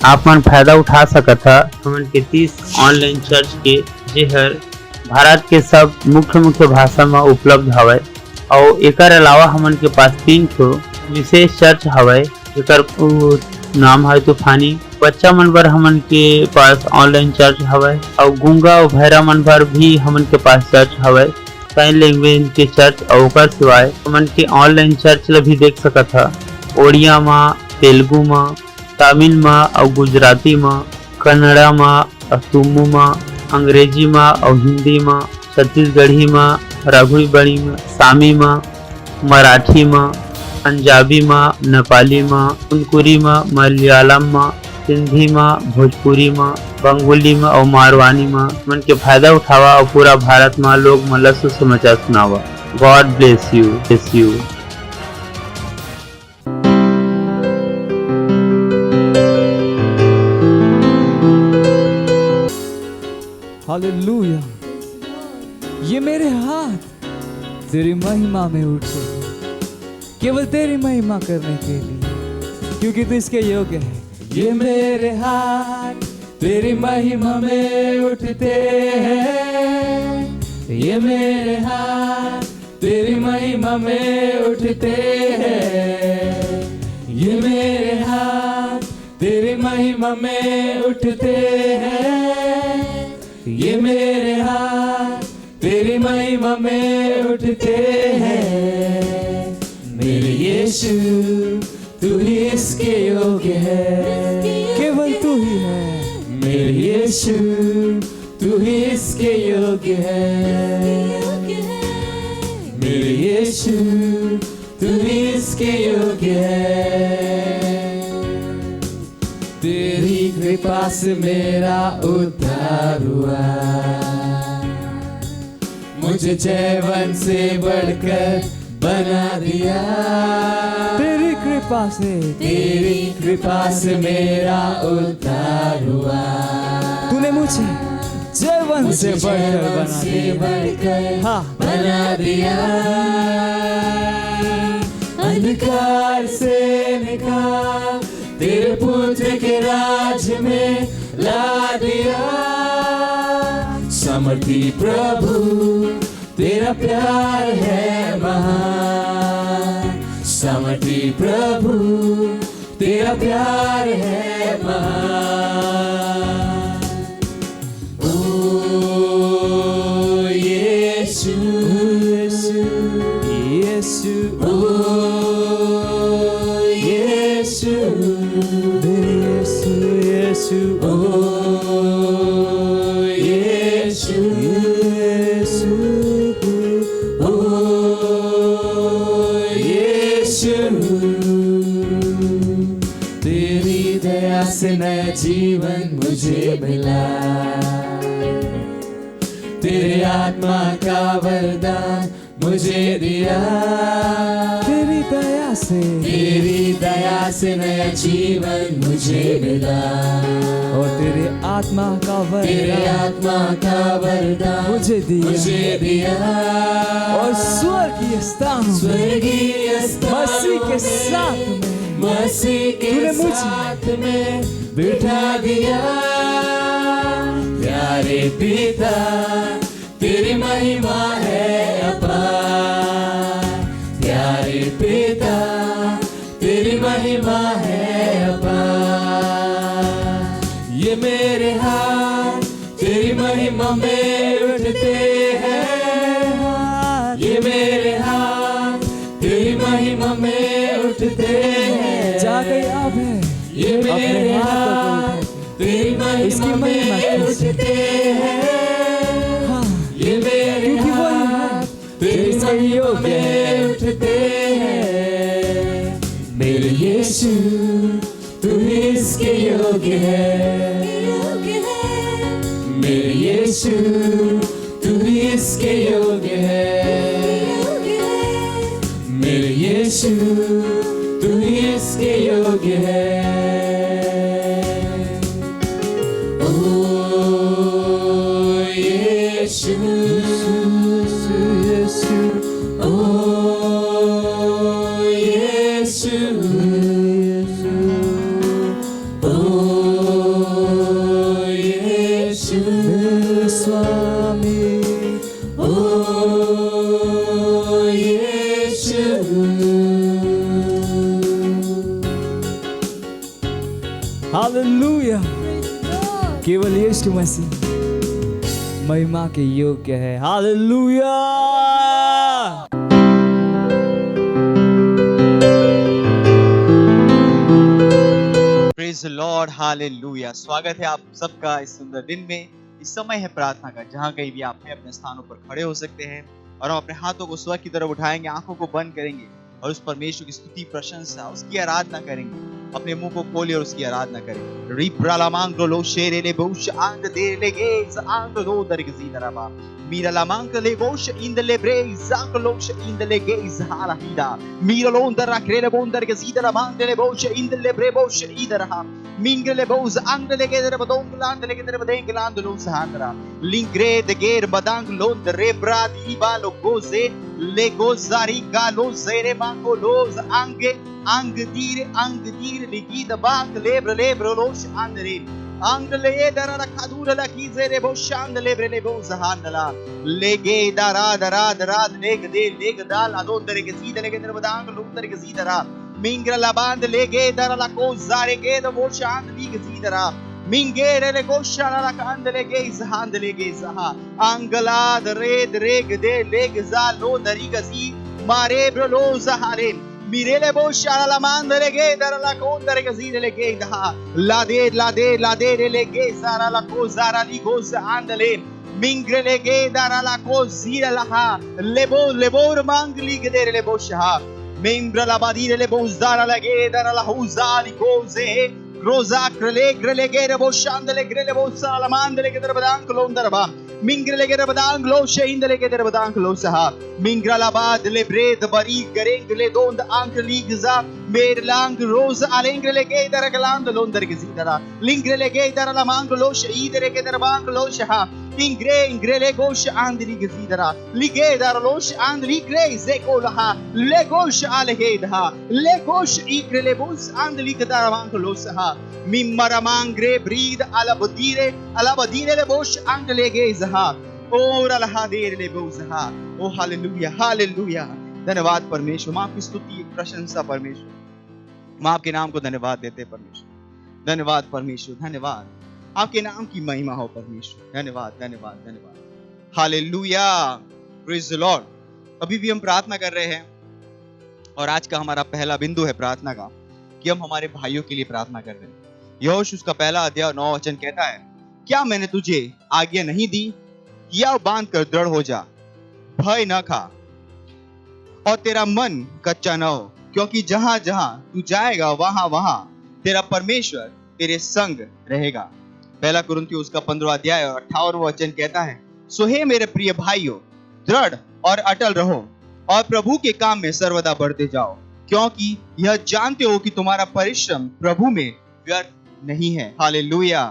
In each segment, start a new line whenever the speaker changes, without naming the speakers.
आप मन फायदा उठा सकत ह। हमन के 30 ऑनलाइन चर्च के जेहर भारत के सब मुख्य भाषा में उपलब्ध हवय और एकर अलावा हमन के पास 3 ठो विशेष चर्च हवय जेकर नाम है तूफानी। बच्चा मन बर हमन के पास ऑनलाइन चर्च हवय और गूंगा और बहरा मन बर भी हमन के पास चर्च हवय। साइन लैंग्वेज के चर्च और ओकर सिवाय हमन के ऑनलाइन चर्च ला भी देख सकत ह। ओडिया में, तेलुगु में, तमिल में और गुजराती में, कन्नड़ा में, तुमु में, अंग्रेजी में और हिंदी में, छत्तीसगढ़ी में, रघुबड़ी में, सामी में, मराठी में, पंजाबी में, नेपाली में, कुनकुरी में, मलयालम में, सिंधी में, भोजपुरी में, बंगाली में और मारवाड़ी में मन के फायदा उठावा और पूरा भारत में लोग मन ला सुसमाचार सुनावा। God bless you.
हालेलुया। ये मेरे हाथ तेरी महिमा में उठे, केवल तेरी महिमा करने के लिए, क्योंकि तू इसके योग्य है। ये मेरे हाथ तेरी महिमा में उठते हैं, ये मेरे हाथ तेरी महिमा में उठते हैं, ये मेरे हाथ तेरी महिमा में उठते हैं, ये मेरे हाथ तेरी महिमा में उठते हैं। मेरे यीशु तू ही इसके योग्य है, केवल तू ही है। मेरे यीशु तू ही इसके योग्य है, मेरे यीशु तू ही इसके योग्य है। तेरी कृपा से मेरा उद्धार हुआ, मुझे जयवन से बढ़कर बना दिया। तेरी कृपा से मेरा उद्धार हुआ, तूने मुझे जयवन से बढ़कर बना दिया। अंधकार से निकाल तेरे पुत्र के राज में ला दिया। समर्थी प्रभु तेरा प्यार है महान, समर्थी प्रभु तेरा प्यार है महान। ओ यीशु यीशु यीशु, ओ यीशु यीशु यीशु, ओ यीशु यीशु, ओ यीशु। तेरी दया से नया जीवन मुझे मिला, तेरे आत्मा का वरदान मुझे दिया। तेरी दया से नया जीवन मुझे मिला, और तेरे आत्मा का वरदान मुझे दिया। और स्वर्गीय स्थान मसीह के साथ में बिठा दिया। प्यारे पिता तेरी महिमा है अपार, प्यारे पिता तेरी महिमा है अपार। ये मेरे हाथ तेरी महिमा में उठते हैं, ये मेरे हाथ तेरी महिमा में उठते हैं। जा गई आप है, ये मेरे हाथ तेरी महिमा में उठते हैं, ये मेरे हाथ तेरी महिमा में उठते हैं। मेरे यीशु तू ही इसके योग्य है, मेरे यीशु तू ही इसके योग्य है, मेरे यीशु तू ही इसके योग्य है। Oh hallelujah. केवल यीशु मसीह महिमा के योग्य है। Hallelujah.
Praise the Lord, hallelujah. स्वागत है आप सबका इस सुंदर दिन में। इस समय है प्रार्थना का, जहां कहीं भी आप हैं अपने स्थानों पर खड़े हो सकते हैं और हम अपने हाथों को स्वर्ग की तरफ उठाएंगे, आंखों को बंद करेंगे और उस परमेश्वर की स्तुति, प्रशंसा, उसकी आराधना करेंगे। अपने मुंह को खोलिए और उसकी आराधना करेंगे। रिप्रालामांग्रो लो शेरेले बोश आंग देले गेज आंग दो दरगजीदराबा मीरा लामांकले बोश इंदले ब्रेज आंग लोश इंदले गेज हालाहिदा मीरा लोंदर अक्रेले बोंदर गजीदरा मांगले बोश इंदले ब्रे बोश इदरहा मिंगले बोज आंगले गेदर बदोंगलांदले गेदर बदेंगलांद लो सहांदरा लिंग्रे द गेर बदांग लोंद रे ब्रादी बालो गोजे ले गोजारी गालो जेरे मांगो लोज आंगे अंग दीर लिखी द बांग लेब्र लोश आंदरे अंगले दरा खादूर ला की जेरे बो शांद लेब्रे बो जहानला लेगे दरा लेग दाल अदोंदरे के सीधे के दर बदांग लोंदरे के सीधरा मिंगरा ला बांध लेगे दरा ला को जारे के द बो शांद ली के सीधरा मिंगेरे ले को शाला ला कांद लेगे जहान लेगे जहा अंगला दरे दे लेग जा लो दरी गसी मारे ब्रो जहारे मिरेले बो शाला मांदरे गे दरला कोन दरे गजीरे लेगे दहा लादे लेगे सारा ला को जारा ली गोस आंदले मिंगरे लेगे दरला को जीरा लहा लेबोर मांगली गदे लेबो शहा मिंब्रा ला बादीरे लेबो जारा लगे दरला हुजाली कोजे रोजा ग्रले गे रबो शांदले ग्रले बो साला मांदले के दर बदांग लोंदरबा मिंग्रले के बदांग लो शेंदले के दर बदांग लो सहा मिंग्रला बाद ले ब्रेद बरी गरेंगले दोंद आंक लीगजा मेर लांग रोज अलेंगले के दर गलांद लोंदर के सीदरा लिंग्रले के दर ला मांग लो शहीदरे के दर बांग लो शहा इंग्रेले गोश आंदली के सीदरा लिगे दर लोश आंदली ग्रे जेको लहा ले गोश आलहे दहा ले गोश इग्रले बोस आंदली के दर बांग लो सहा मिम्मरा मांग्रे ब्रीद अलबदीरे ले बोश आंदले के जहा और अलहादेर ले बोजहा। ओ हालेलुया हालेलुया। धन्यवाद परमेश्वर, मां आपकी स्तुति प्रशंसा परमेश्वर, मां आपके नाम को धन्यवाद देते परमेश्वर। धन्यवाद परमेश्वर, धन्यवाद, आपके नाम की महिमा हो परमेश्वर। धन्यवाद धन्यवाद धन्यवाद। Hallelujah, praise the Lord. अभी भी हम प्रार्थना कर रहे हैं और आज का हमारा पहला बिंदु है प्रार्थना का कि हम हमारे भाइयों के लिए प्रार्थना कर रहे हैं। यहोशू उसका पहला अध्याय 9 वचन कहता है, क्या मैंने तुझे आज्ञा नहीं दी? या बांध कर दृढ़ हो जा, भय न खा और तेरा मन कच्चा न हो, क्योंकि जहां जहां तू जाएगा वहां वहां तेरा परमेश्वर तेरे संग रहेगा। पहला कुरिन्थियों उसका 15वां अध्याय और 58वां वचन कहता है, सो हे मेरे प्रिय भाइयों, दृढ़ और अटल रहो और प्रभु के काम में सर्वदा बढ़ते जाओ, क्योंकि यह जानते हो कि तुम्हारा परिश्रम प्रभु में व्यर्थ नहीं है। हालेलुया।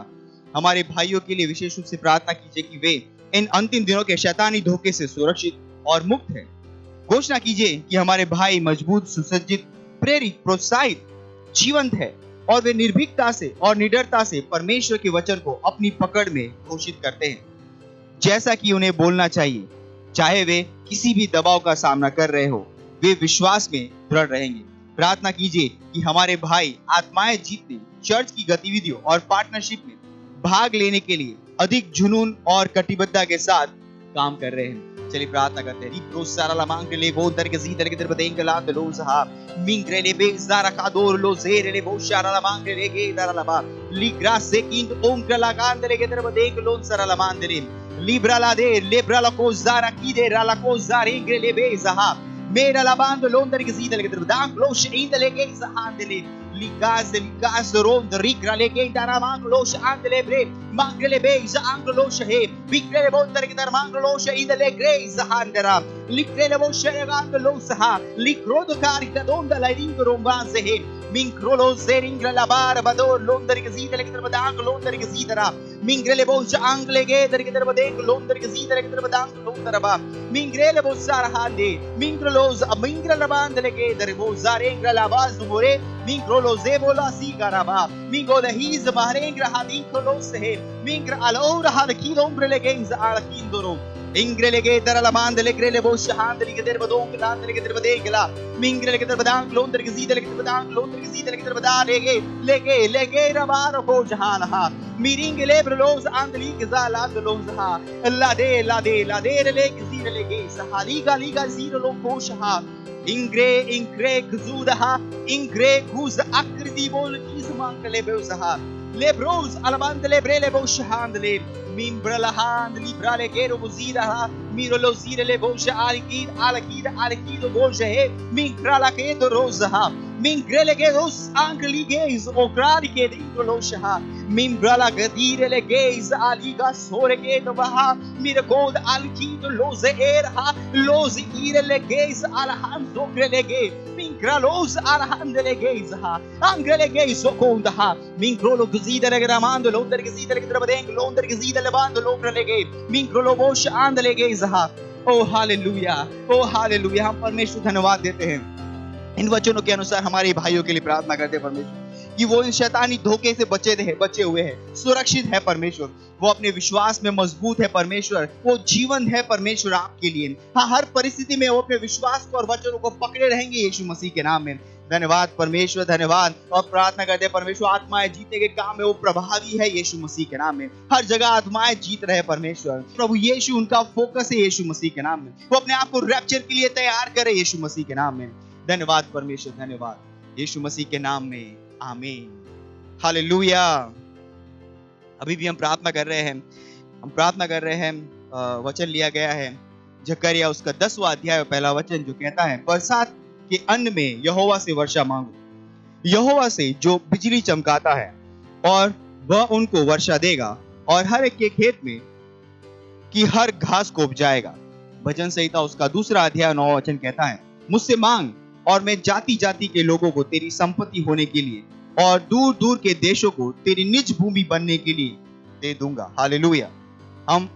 हमारे भाइयों के लिए विशेष रूप से प्रार्थना कीजिए कि वे इन अंतिम दिनों के शैतानी धोखे से सुरक्षित और मुक्त हैं। घोषणा कीजिए कि हमारे भाई मजबूत, सुसज्जित, प्रेरित, प्रोत्साहित, जीवंत है और वे निर्भीकता से और निडरता से परमेश्वर के वचन को अपनी पकड़ में घोषित करते हैं जैसा कि उन्हें बोलना चाहिए। चाहे वे किसी भी दबाव का सामना कर रहे हो, वे विश्वास में दृढ़ रहेंगे। प्रार्थना कीजिए कि हमारे भाई आत्माएं जीतने, चर्च की गतिविधियों और पार्टनरशिप में भाग लेने के लिए अधिक जुनून और कटिबद्धता के साथ काम कर रहे हैं। चलिए प्रार्थना करते हैं। रिप्रो सारा ला मांग ले वो दर के जीदर के दर बदेंगे ला लो साहब मिंगरे ले बे ज़ारा का दोर लो ज़ेरे ले वो सारा ला मांग ले के दर ला बा लिग्रा से किंग ओम कला कांद ले के दर बदेंगे लो सारा ला मांग ले लिब्रा ला दे लिब्रा ला को ज़ारा की दे रा ला को ज़ारेंगे ले बे ज़हा मेरा ला बांध लो दर के जीदर के दर बदांग लो शेंद ले के ज़हा दे ligas ron rigra lege dara manglo shandle bre mangle be za anglo she bikre bonder ke dar manglo she idele gre zahandera likre bo she anglo saha likrodo kari da donda la ringro banze he minkrolo zeringra la bar bador londer ke zidele ke dar badang londer ke zidara mingrele bo angle ge dar ke dar badeng londer ke zidele ke dar badang londer ba mingrele bo sar hande mingrolos mingrele bandele ke dar bo zarengra la baz more mingrolo zebola sigaraba mingola hiz marengra hadin kolos he mingra alora hal kilombre legenza al kindoro Ingrelege daralamandele grele boshandele ke derbadong landele ke derbadegla mingrele ke derbadang londer ke zidele ke derbadang londer ke zidele ke derbadalege lege rabaro ko jahalaha miringele brlos andli ke zala dolonza lade le ke zidele ke sahaliga liga zidelo ko shaha ingre kuzudaha ingre kuz akridi bol izmankele bezaha lebros alabandele brele boshandele Mimbralahan, librale gero buzida, mirolo zire le boja alakid boja he, mingrala ke do rosa, mingrele ge dos angli gaze o grali ke indolosha, mimbrala gadire le gaze aliga sore ke do baha, miragod alkid loze erha, loze ire le gaze alahan zogrele ge, mingralos alahandele gaze ha, angrele gaze okonda ha, mingrolo guzida le gramando londer guzida le grabadeng londer guzida Bando लोग लगे मिंग्रो बोश आंद लगे जहा ओ hallelujah हम परमेश्वर धन्यवाद देते हैं इन वचनों के अनुसार हमारे भाइयों के लिए प्रार्थना करते हैं परमेश्वर कि वो इन शैतानी धोखे से बचे हुए हैं सुरक्षित है परमेश्वर वो अपने विश्वास में मजबूत है परमेश्वर वो जीवन है परमेश्वर आपके लिए हाँ हर परिस्थिति में वो अपने विश्वास को और वचनों को पकड़े रहेंगे यीशु मसीह के नाम में धन्यवाद परमेश्वर धन्यवाद और प्रार्थना करते हैं परमेश्वर आत्माएं जीतने के काम में वो प्रभावी है यीशु मसीह के नाम में हर जगह आत्माएं जीत रहे परमेश्वर प्रभु यीशु उनका फोकस है यीशु मसीह के नाम में वो अपने आप को रैप्चर के लिए तैयार करे यीशु मसीह के नाम में धन्यवाद परमेश्वर धन्यवाद यीशु मसीह के नाम में आमीन हालेलुया अभी भी हम प्रार्थना कर रहे हैं वचन लिया गया है जकरिया उसका 10वां अध्याय पहला वचन जो कहता है बरसात के अन्न में यहोवा से वर्षा मांगो यहोवा से जो बिजली चमकाता है और वह उनको वर्षा देगा और हर एक के खेत में की हर घास को उपजाएगा भजन संहिता उसका 2 अध्याय 9 वचन कहता है मुझसे मांग और मैं जाति जाति के लोगों को तेरी संपत्ति होने के लिए और दूर दूर के देशों को तेरी निज भूमि बनने के लिए दे दूंगा हालेलुया हम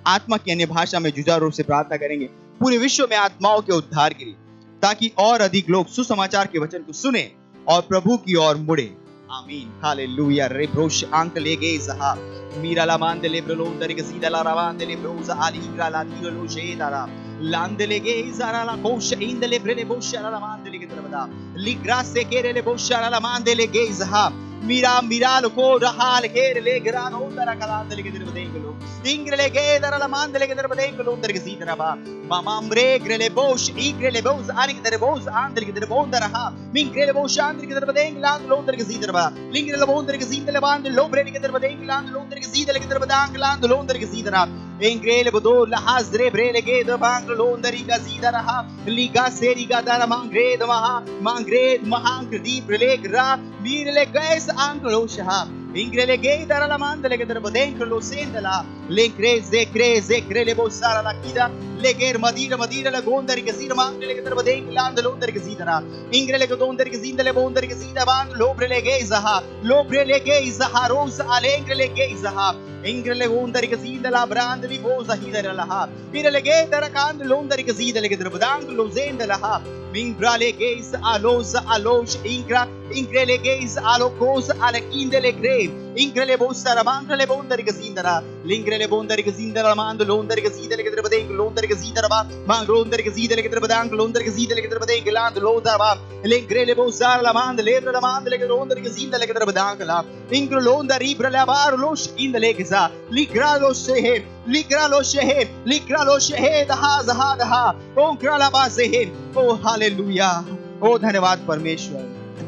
आत्मा की अन्य भाषा में जुझारू रूप से प्रार्थना करेंगे पूरे विश्व में आत्माओं के उद्धार के लिए ताकि और अधिक लोग सुसमाचार के वचन को सुने और प्रभु की ओर मुड़े आमीन हालेलुया रे ब्रोश अंक लेगे जहा मीरा ला मांदले ब्रोलोंदर के सीधा ला रावांदले ब्रोज आली ग्राला तीरो शेदारा लांदले गे जरा ला कोश इंदले ब्रेले बोशा ला मांदले के तरबदा लिग्रा से केरेले बोशा ला मांदले गे जहा मीरा को रहाल घेर ले ग्रानो दरा कलांदले के तरबदेंगलो इंग्रले गे दरा ला मांदले के तरबदेंगलो अंदर के सीधा बा मामरे ग्रेले बोश इग्रेले बोज आली के तरबोज आंदले के तरबोंदर हा मिंग्रेले बोश आंदले के तरबदेंगला लोंदर के सीधा बा लिंग्रेले बोंदर के सीधा बांद लो ब्रेले के तरबदेंगला लोंदर के सीधा के तरबदांगला लोंदर के सीधा इंग्रेले बदो लहाजरे ब्रेले के दबांग लोंदरी का सीधा रहा लीगा सेरी का दरा मांग्रेद महांकृति ब्रेलेग्रा मीरले गैस आंकलो शहा इंग्रेले गे दरा ला मांदले के तरबदेंगलो सेंदला लेक्रे ले बोसारा ला कीदा लेगेर मदीरा ला गोंदर के सीधा मांगले के तरबदेंग लांद लोंदर के सीधा इंग्रेले के दोंदर के सीधले बोंदर के सीधा बांग लोब्रेले गे जहा रोज आलेंग्रेले गे जहा इंग्रेले गोंदर के सीधला ब्रांद भी बोza हिदर लहा बिरले गे दरा कांद लोंदर के सीधले के तरबदांग लोजेंद लहा mingrale geis alos ingrele geis alokos alakindele gre ingrele bossara mangrele bondar ke zindara lingrele bondar ke zindara mand londar ke zidele ke terbadeng londar ke zidara ba mangrondar ke zidele ke terbadang londar ke zidele ke terbadeng land londar ba lingrele bossara la mand lebre la mand le ke londar ke zidele ke terbadang la ingro londar ibrele bar los indele ke za ligralo shehe daha onkrala ba shehe ओ hallelujah ओ धन्यवाद परमेश्वर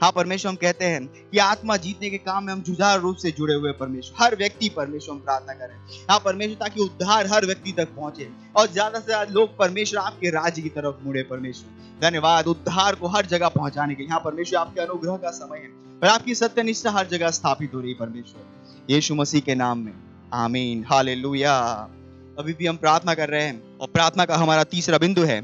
हाँ परमेश्वर हम कहते हैं कि आत्मा जीतने के काम में हम जुझारू रूप से जुड़े हुए परमेश्वर हर व्यक्ति परमेश्वर हम प्रार्थना करें हाँ परमेश्वर ताकि उद्धार हर व्यक्ति तक पहुंचे और ज्यादा से ज्यादा लोग परमेश्वर आपके राज्य की तरफ मुड़े परमेश्वर धन्यवाद उद्धार को हर जगह पहुंचाने के लिए हाँ परमेश्वर आपके अनुग्रह का समय है और आपकी सत्यनिष्ठा हर जगह स्थापित हो रही है परमेश्वर यीशु मसीह के नाम में आमीन हालेलुया अभी भी हम प्रार्थना कर रहे हैं और प्रार्थना का हमारा तीसरा बिंदु है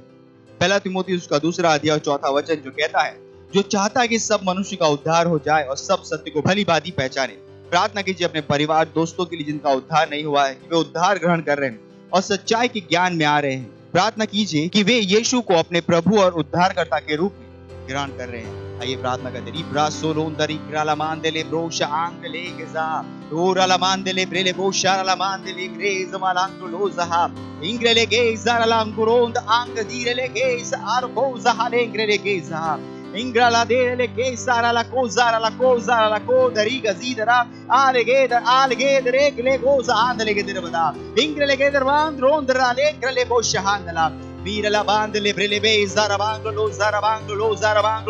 पहला तीमुथियुस का 2 अध्याय 4 वचन जो कहता है जो चाहता है कि सब मनुष्य का उद्धार हो जाए और सब सत्य को भली भांति पहचाने प्रार्थना कीजिए अपने परिवार दोस्तों के लिए जिनका उद्धार नहीं हुआ है कि वे उद्धार ग्रहण कर रहे हैं और सच्चाई के ज्ञान में आ रहे हैं प्रार्थना कीजिए कि वे यीशु को अपने प्रभु और उद्धारकर्ता के रूप में ग्रहण कर रहे हैं। आइए प्रार्थना करते हैं। इब्रा सोलोंदरी ग्राला मांदेले ब्रोशा आंगले गेजा ओराला मांदेले ब्रेले बोशाला मांदेले ग्रेज मालांगो लोजहा इंग्रेले गेजा लांगुरोंद आंग दीरेले gauge आरकोजा हालेंग्रेले गेजा Ingrala dele che sarà la cosa la coda riga zidera allegeder le cosa andele che dervada ingrele che dervand rondra le le bosha handala mira la bande le brele be zaravangolo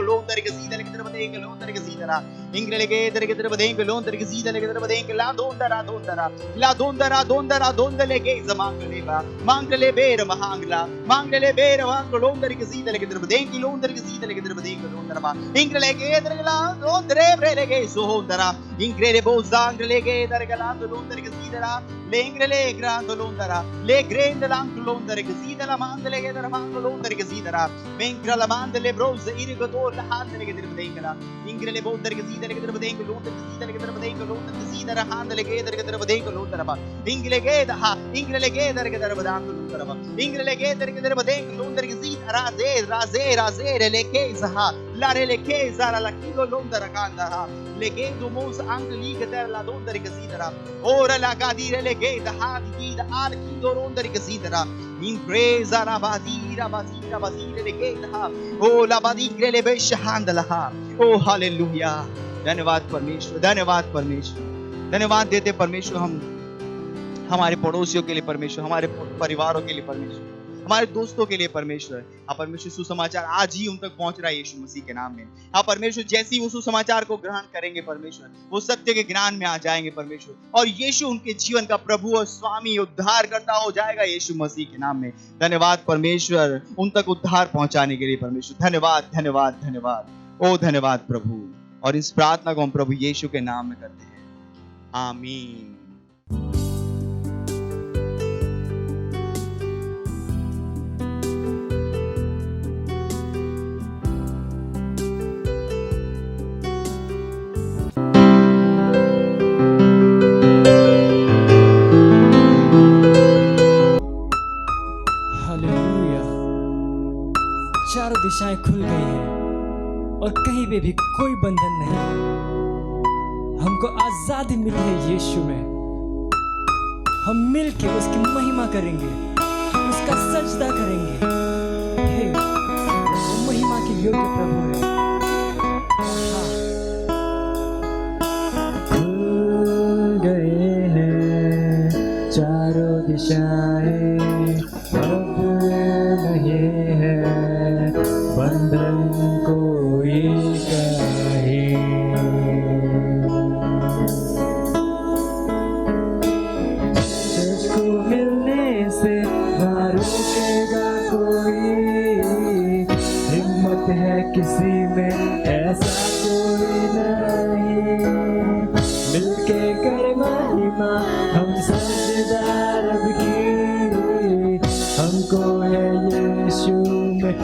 londar che zidele che dervade londar che zidera ingrele che dervade londar che zidele che dervade la dondara che mangle bere mahangla mangle bere wangolo londar che zidele che dervade londar che zidele che dervade Ingrele che dergala londre brele che sohondara ingrele bozangrele che dergalando londre che sidera lengrele grando londara le grande lang londre che sidera mandele che dermango londre che sidera mengra la mandele bros irigator la handele che derbedengala ingrele bondre che sidera che derbedengala londre che sidera che derbedengala londre che sidera handele che derbedengala londre ba ingrele che derbedangala londre ba ingrele che derbedengala londre che sidera raze le che zaha la rele che zara la kilo londra kanda le che domos angli che der la londra che sidera ora la cadire le che da hadi da al kilo londra che sidera in presa la basira le che da oh la badigre le besh handla oh hallelujah धन्यवाद परमेश्वर धन्यवाद देते परमेश्वर हम हमारे पड़ोसियों के लिए परमेश्वर हमारे परिवारों के लिए परमेश्वर हमारे दोस्तों के लिए परमेश्वर आप परमेश्वर सुसमाचार आज ही उन तक पहुंच रहा है यीशु मसीह के नाम में। आप परमेश्वर जैसे ही वो सुसमाचार को ग्रहण करेंगे परमेश्वर वो सत्य के ज्ञान में आ जाएंगे परमेश्वर और यीशु उनके जीवन का प्रभु और स्वामी उद्धार करता हो जाएगा यीशु मसीह के नाम में। धन्यवाद परमेश्वर उन तक उद्धार पहुंचाने के लिए परमेश्वर धन्यवाद ओ धन्यवाद प्रभु। और इस प्रार्थना को हम प्रभु यीशु के नाम में करते हैं, आमीन।
चारों दिशाएं खुल गई हैं और कहीं पे भी कोई बंधन नहीं। हमको आजादी मिली है यीशु में। हम मिलके उसकी महिमा करेंगे, उसका सजदा करेंगे। हे, वो महिमा के योग्य प्रभु है। खुल गए हैं चारों दिशाएं, अब नहीं है बंधन कोई काहे। तुझको मिलने से ना रुकेगा कोई, हिम्मत है किसी में ऐसा कोई नहीं। मिलके कर महिमा हम सजदार अब की, हमको है यीशु में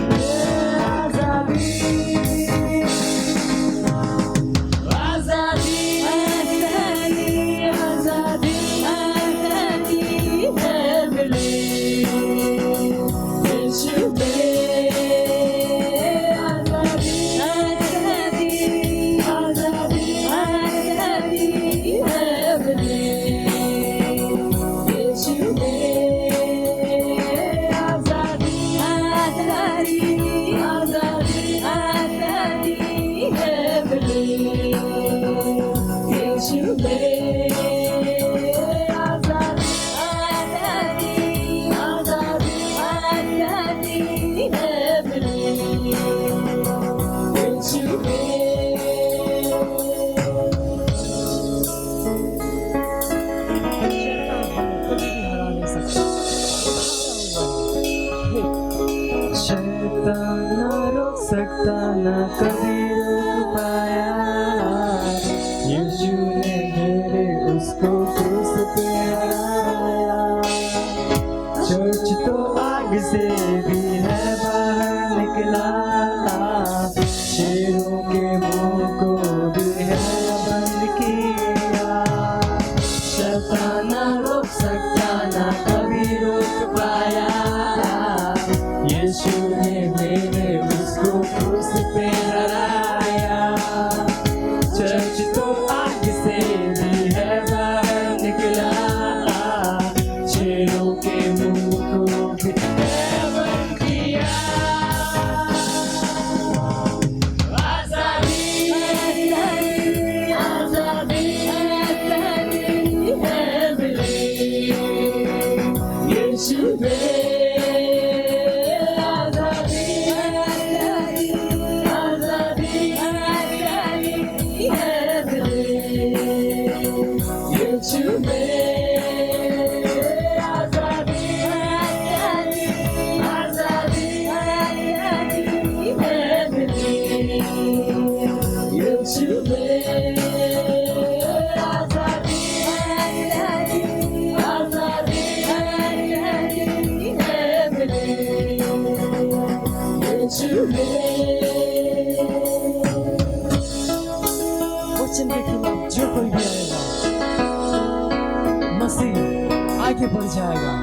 सकता न कभी रोक पाया। यीशु ने घेरे उसको क्रूस पे हराया। चोच तो आग से भी है बाहर निकला, शेरों के मुंह को भी है बंद किया। शैतान न रोक सकता न कभी रोक पाया। यीशु ने मेरे उसको क्रूस पे वचन के खिलाफ जो कोई भी आएगा, मसीह आगे बढ़ जाएगा।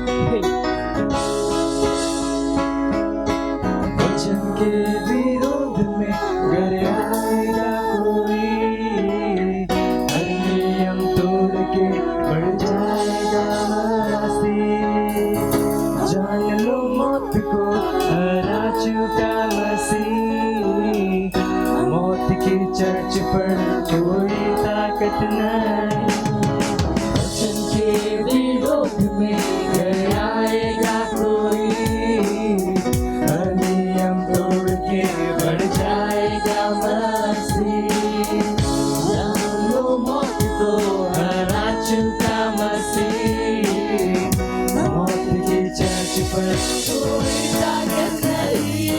वचन के विरोध में अगर आएगा कोई, हर नियम तोड़ के बढ़ जाएगा मसीह। जान लो मौत को हरा चुका मसीह, मौत की चर्च पर कोई ताकत नहीं। वचन के विरोध में अगर आएगा कोई, हर नियम तोड़ के बढ़ जाएगा मसीह। जान लो मौत को हरा चुका मसीह, मौत की चर्च पर कोई ताकत नहीं।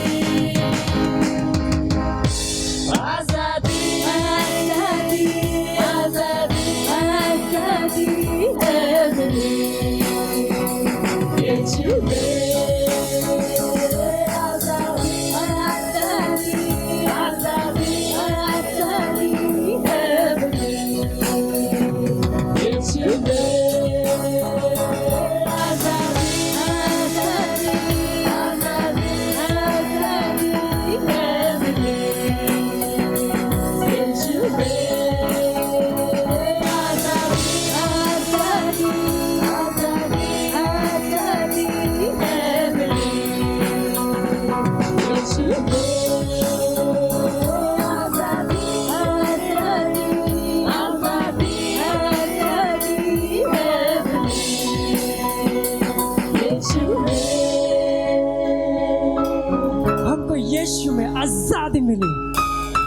आजादी आजादी आजादी आजादी है मिली, यीशु में आजादी आजादी आजादी आजादी है मिली, यीशु में आजादी आजादी आजादी आजादी है मिली, यीशु में आजादी आजादी आजादी आजादी है मिली, यीशु में आजादी आजादी आजादी आजादी है मिली, यीशु में। हमको यीशु में आजादी मिली।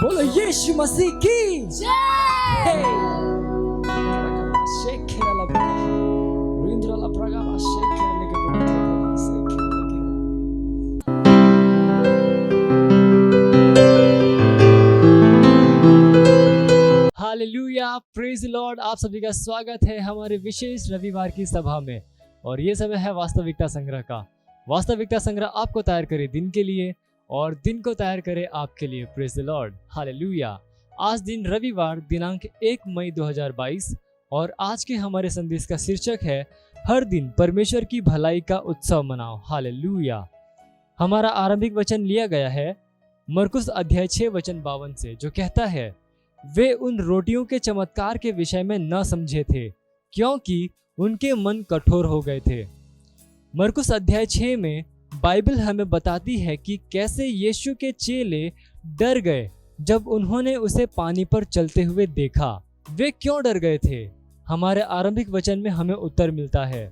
बोलो यीशु मसीह की जय। शेखेरा ला रिंद्रा ला प्रगामा शेखेरा लेके बोलो शेखेरा लेके। Hallelujah, praise the Lord. आप सभी का स्वागत है हमारे विशेष रविवार की सभा में। और ये समय है वास्तविकता संग्रह का। वास्तविकता संग्रह आपको तैयार करे दिन के लिए और दिन को तैयार करे आपके लिए। Praise the Lord, hallelujah. आज दिन रविवार दिनांक 1 मई 2022 और आज के हमारे संदेश का शीर्षक है हर दिन परमेश्वर की भलाई का उत्सव मनाओ। हालेलुया। हमारा आरंभिक वचन लिया गया है मरकुस अध्याय 6 वचन 52 से, जो कहता है वे उन रोटियों के चमत्कार के विषय में न समझे थे क्योंकि उनके मन कठोर हो गए थे। मरकुस अध्याय 6 में बाइबल हमें बताती है कि कैसे यीशु के चेले डर गए जब उन्होंने उसे पानी पर चलते हुए देखा। वे क्यों डर गए थे? हमारे आरंभिक वचन में हमें उत्तर मिलता है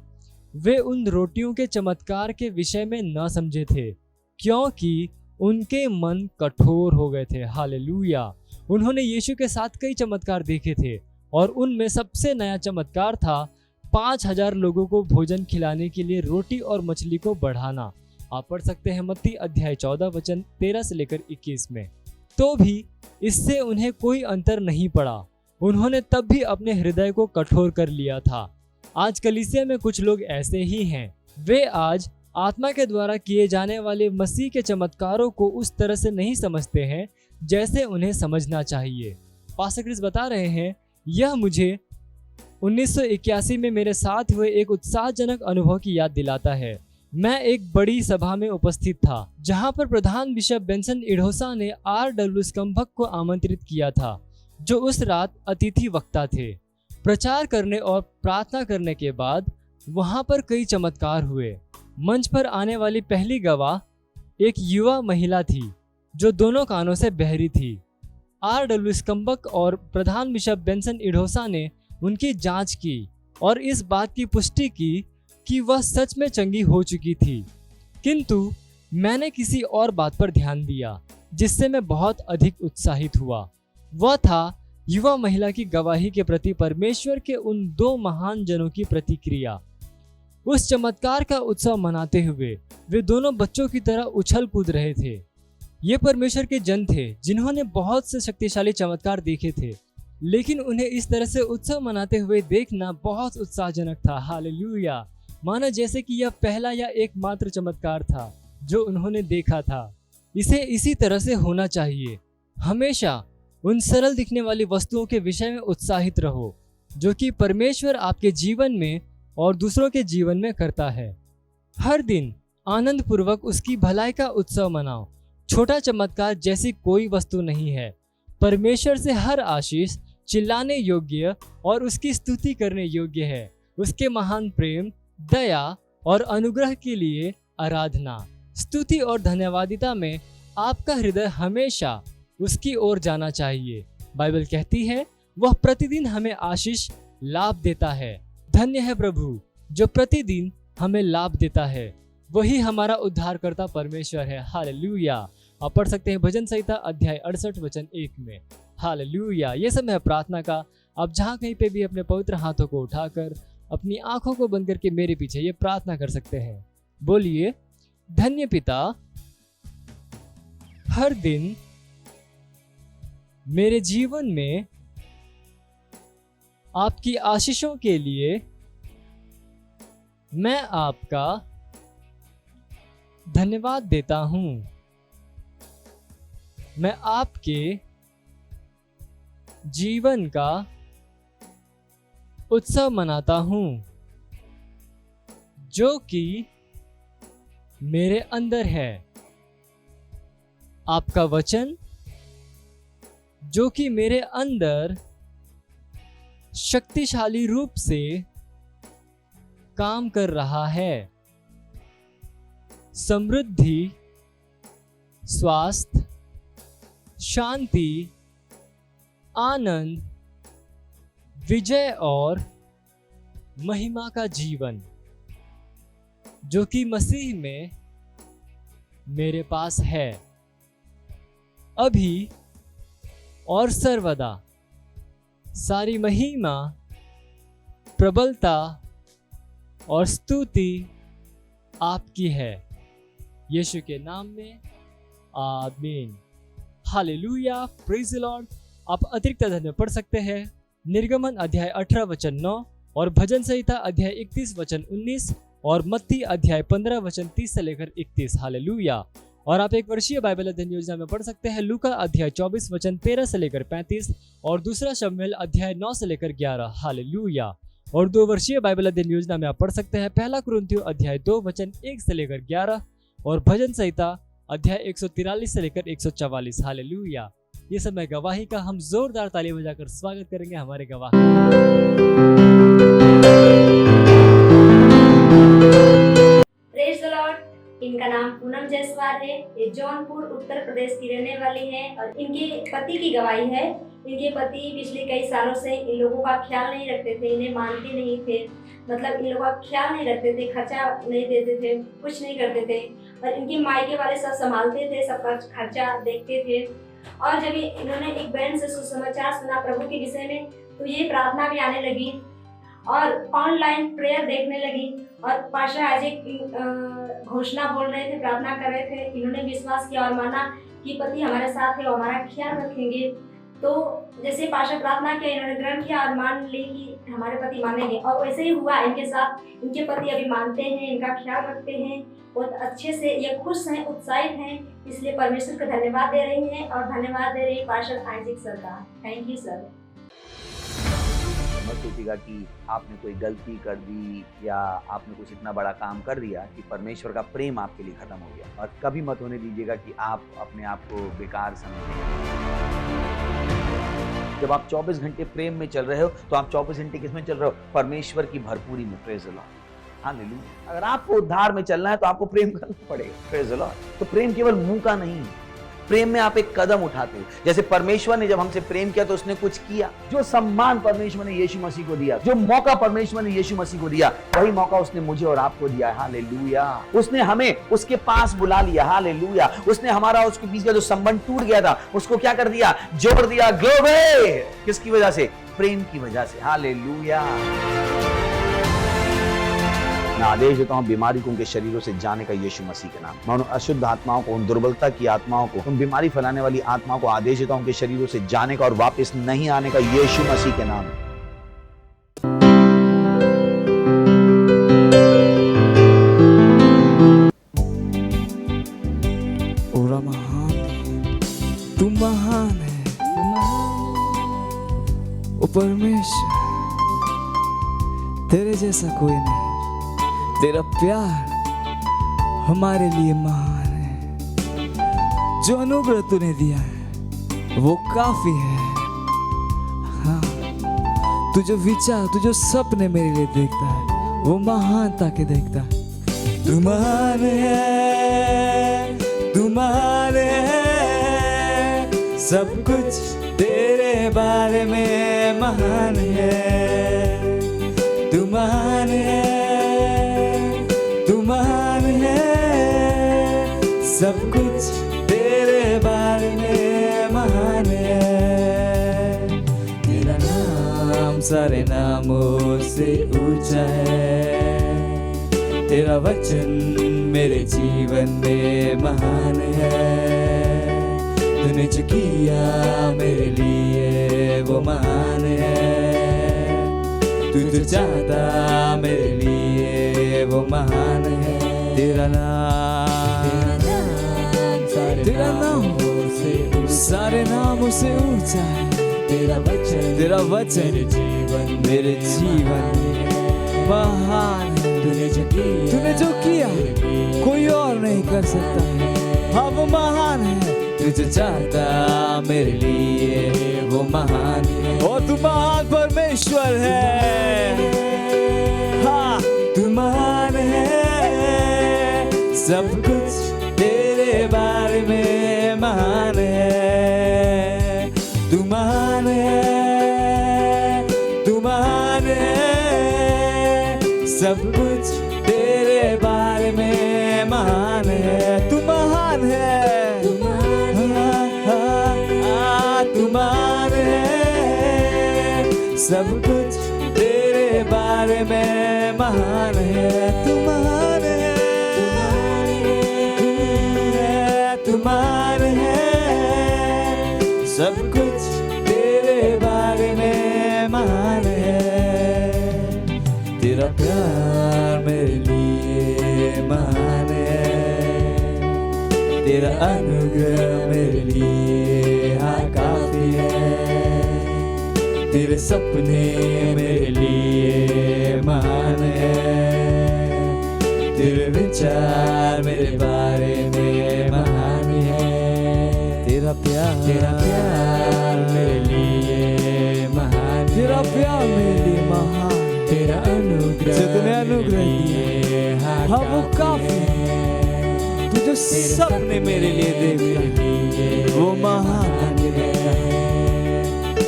वे उन रोटियों के चमत्कार के विषय में न समझे थे क्योंकि उनके मन कठोर हो गए थे। हालेलुया। उन्होंने यीशु के साथ कई चमत्कार देखे थे और उनमें सबसे नया चमत्कार था 5000 लोगों को भोजन खिलाने के लिए रोटी और मछली को बढ़ाना। आप पढ़ सकते हैं मत्ती अध्याय 14 वचन 13 से लेकर 21 में। तो भी इससे उन्हें कोई अंतर नहीं पड़ा। उन्होंने तब भी अपने हृदय को कठोर कर लिया था। आज कलीसिया में कुछ लोग ऐसे ही हैं। वे आज आत्मा के द्वारा किए जाने वाले मसीह के चमत्कारों को उस तरह से नहीं समझते हैं जैसे उन्हें समझना चाहिए। पास्टर क्रिस बता रहे हैं, यह मुझे 1981 में मेरे साथ हुए एक उत्साहजनक अनुभव की याद दिलाता है। मैं एक बड़ी सभा में उपस्थित था जहां पर प्रधान बिशप बेंसन इडोसा ने R.W. स्कम्भक को आमंत्रित किया था, जो उस रात अतिथि वक्ता थे। प्रचार करने और प्रार्थना करने के बाद वहां पर कई चमत्कार हुए। मंच पर आने वाली पहली गवाह एक युवा महिला थी जो दोनों कानों से बहरी थी। R.W. स्कम्भक और प्रधान बिशप बेंसन इडोसा ने उनकी जांच की और इस बात की पुष्टि की कि वह सच में चंगी हो चुकी थी। किंतु मैंने किसी और बात पर ध्यान दिया जिससे मैं बहुत अधिक उत्साहित हुआ। वह था युवा महिला की गवाही के प्रति परमेश्वर के उन 2 महान जनों की प्रतिक्रिया। उस चमत्कार का उत्सव मनाते हुए वे दोनों बच्चों की तरह उछल कूद रहे थे। ये परमेश्वर के जन थे जिन्होंने बहुत से शक्तिशाली चमत्कार देखे थे, लेकिन उन्हें इस तरह से उत्सव मनाते हुए देखना बहुत उत्साहजनक था। हालेलुया। मानो जैसे कि यह पहला या एकमात्र चमत्कार था जो उन्होंने देखा था। इसे इसी तरह से होना चाहिए। हमेशा उन सरल दिखने वाली वस्तुओं के विषय में उत्साहित रहो जो कि परमेश्वर आपके जीवन में और दूसरों के जीवन में करता है। हर दिन आनंद पूर्वक उसकी भलाई का उत्सव मनाओ। छोटा चमत्कार जैसी कोई वस्तु नहीं है। परमेश्वर से हर आशीष चिल्लाने योग्य और उसकी स्तुति करने योग्य है। उसके महान प्रेम, दया और अनुग्रह के लिए आराधना, स्तुति और धन्यवादिता में आपका हृदय हमेशा उसकी ओर जाना चाहिए। बाइबल कहती है वह प्रतिदिन हमें आशीष लाभ देता है। धन्य है प्रभु जो प्रतिदिन हमें लाभ देता है। वही हमारा उद्धारकर्ता परमेश्वर है। हालेलुया। आप पढ़ सकते हैं भजन संहिता अध्याय 68 वचन 1 में। हालेलुया। ये समय है प्रार्थना का। आप जहाँ कहीं पे भी अपने पवित्र हाथों को उठाकर अपनी आंखों को बंद करके मेरे पीछे ये प्रार्थना कर सकते हैं। बोलिए, धन्य पिता, हर दिन मेरे जीवन में आपकी आशीषों के लिए मैं आपका धन्यवाद देता हूं। मैं आपके जीवन का उत्सव मनाता हूं जो कि मेरे अंदर है। आपका वचन जो कि मेरे अंदर शक्तिशाली रूप से काम कर रहा है। समृद्धि, स्वास्थ्य, शांति, आनंद, विजय और महिमा का जीवन जो कि मसीह में मेरे पास है, अभी और सर्वदा। सारी महिमा, प्रबलता और स्तुति आपकी है। यीशु के नाम में आमीन। Hallelujah, praise the Lord. आप अतिरिक्त अध्ययन में पढ़ सकते हैं निर्गमन अध्याय 18 वचन 9 और भजन संहिता अध्याय 31 वचन 19 और मत्ती अध्याय 15 वचन 30 से लेकर 31। हालेलुया। और आप एक वर्षीय बाइबल अध्ययन योजना में पढ़ सकते हैं लूका अध्याय 24 वचन 13 से लेकर 35 और दूसरा शमूएल अध्याय 9 से लेकर 11। हालेलुया। और 2 वर्षीय बाइबल अध्ययन योजना में आप पढ़ सकते हैं पहला कुरिन्थियों अध्याय 2 वचन 1 से लेकर 11 और भजन संहिता अध्याय 143 से लेकर 144। हालेलुया। ये समय गवाही का। हम जोरदार ताली बजाकर स्वागत करेंगे हमारे गवाह।
Praise the Lord. इनका नाम पूनम जायसवाल है। ये जौनपुर उत्तर प्रदेश की रहने वाली हैं और इनके पति की गवाही है। इनके पति पिछले कई सालों से इन लोगों का ख्याल नहीं रखते थे, इन्हें मानते नहीं थे, मतलब इन लोगों का ख्याल नहीं रखते थे, खर्चा नहीं देते थे, कुछ नहीं करते थे और इनके मायके वाले सब संभालते थे, सबका खर्चा देखते थे। और जब इन्होंने एक बहन से सुसमाचार सुना प्रभु के विषय में तो ये प्रार्थना भी आने लगी और ऑनलाइन प्रेयर देखने लगी और पास्टर आज एक घोषणा बोल रहे थे, प्रार्थना कर रहे थे। इन्होंने विश्वास किया और माना कि पति हमारे साथ है और हमारा ख्याल रखेंगे। तो जैसे पास्टर प्रार्थना किया, इन्होंने ग्रहण किया और मान ली कि हमारे पति मानेंगे और वैसे ही हुआ इनके साथ। इनके पति अभी मानते हैं, इनका ख्याल रखते हैं, बहुत अच्छे से ये खुश हैं, उत्साहित हैं। इसलिए परमेश्वर को धन्यवाद दे रही हैं और धन्यवाद दे रही है पास्टर आइजैक सर का। Thank you sir.
मत सोचिएगा कि आपने कोई गलती कर दी या आपने कुछ इतना बड़ा काम कर दिया कि परमेश्वर का प्रेम आपके लिए खत्म हो गया। और कभी मत होने दीजिएगा कि आप अपने आप को बेकार समझें। जब आप 24 घंटे प्रेम में चल रहे हो तो आप 24 घंटे किसमें चल रहे हो? परमेश्वर की भरपूरी में। Praise the Lord. हालेलुया। अगर आपको उद्धार में चलना है तो आपको प्रेम करना पड़ेगा। Praise the Lord. तो प्रेम केवल मुंह का नहीं है, प्रेम में आप एक कदम उठाते हो। जैसे परमेश्वर ने जब हमसे प्रेम किया तो उसने कुछ किया। जो सम्मान परमेश्वर ने यीशु मसीह को दिया, जो मौका परमेश्वर ने यीशु मसीह को दिया, वही मौका उसने मुझे और आपको दिया। हालेलुया। उसने हमें उसके पास बुला लिया। हालेलुया। उसने हमारा उसके बीच का जो संबंध टूट गया था उसको क्या कर दिया? जोड़ दिया। ग्लोरी। किसकी वजह से? प्रेम की वजह से। हालेलुया। मैं आदेश देता हूं बीमारी को उनके शरीरों से जाने का यीशु मसीह के नाम। मैं उन अशुद्ध आत्माओं को, उन दुर्बलता की आत्माओं को, उन बीमारी फैलाने वाली आत्माओं को आदेश देता हूं उनके शरीरों से जाने का और वापस नहीं आने का यीशु मसीह के नाम।
ओरा तू महान है, ओ परमेश्वर, तेरे जैसा कोई नहीं। तेरा प्यार हमारे लिए महान है। जो अनुग्रह तूने दिया है वो काफी है। हाँ, तू जो विचार, तू जो सपने मेरे लिए देखता है वो महानता के देखता है। तू महान है, तू महान है, सब कुछ तेरे बारे में महान है। तू महान है, तू महान है, सब कुछ तेरे बारे में महान है। तेरा नाम सारे नामों से ऊंचा है। तेरा वचन मेरे जीवन में महान है। तूने जो किया मेरे लिए वो महान है। तू जो चाहता मेरे लिए वो महान है। तेरा नाम सारे नामों से ऊंचा है। तेरा वचन मेरे जीवन में महान है। तूने जो किया कोई और नहीं कर सकता है। हाँ, वो महान है। तू जो चाहता मेरे लिए वो महान है। और तू महान परमेश्वर है। हाँ, तू महान है, सब कुछ तेरे बारे में महान है। तू महान है, तू महान है, सब कुछ तेरे बारे में महान है। तू महान है, तू महान है, सब कुछ तेरे बारे में महान है। तू महान है, तू महान है, सब कुछ तेरे बारे में महान है। तेरा प्यार मेरे लिए महान है। तेरा अनुग्रह मेरे लिए हाँ काफी है। तेरे सपने मेरे लिए महान है। तेरे विचार मेरे बारे में महान है। तेरा प्यार मेरे लिए महान। तेरा प्यार मेरे लिए महान। तेरा अनुग्रह जितने अनुग्रह दिए हाँ वो काफी है। तू जो सपने मेरे लिए देखता वो महान है।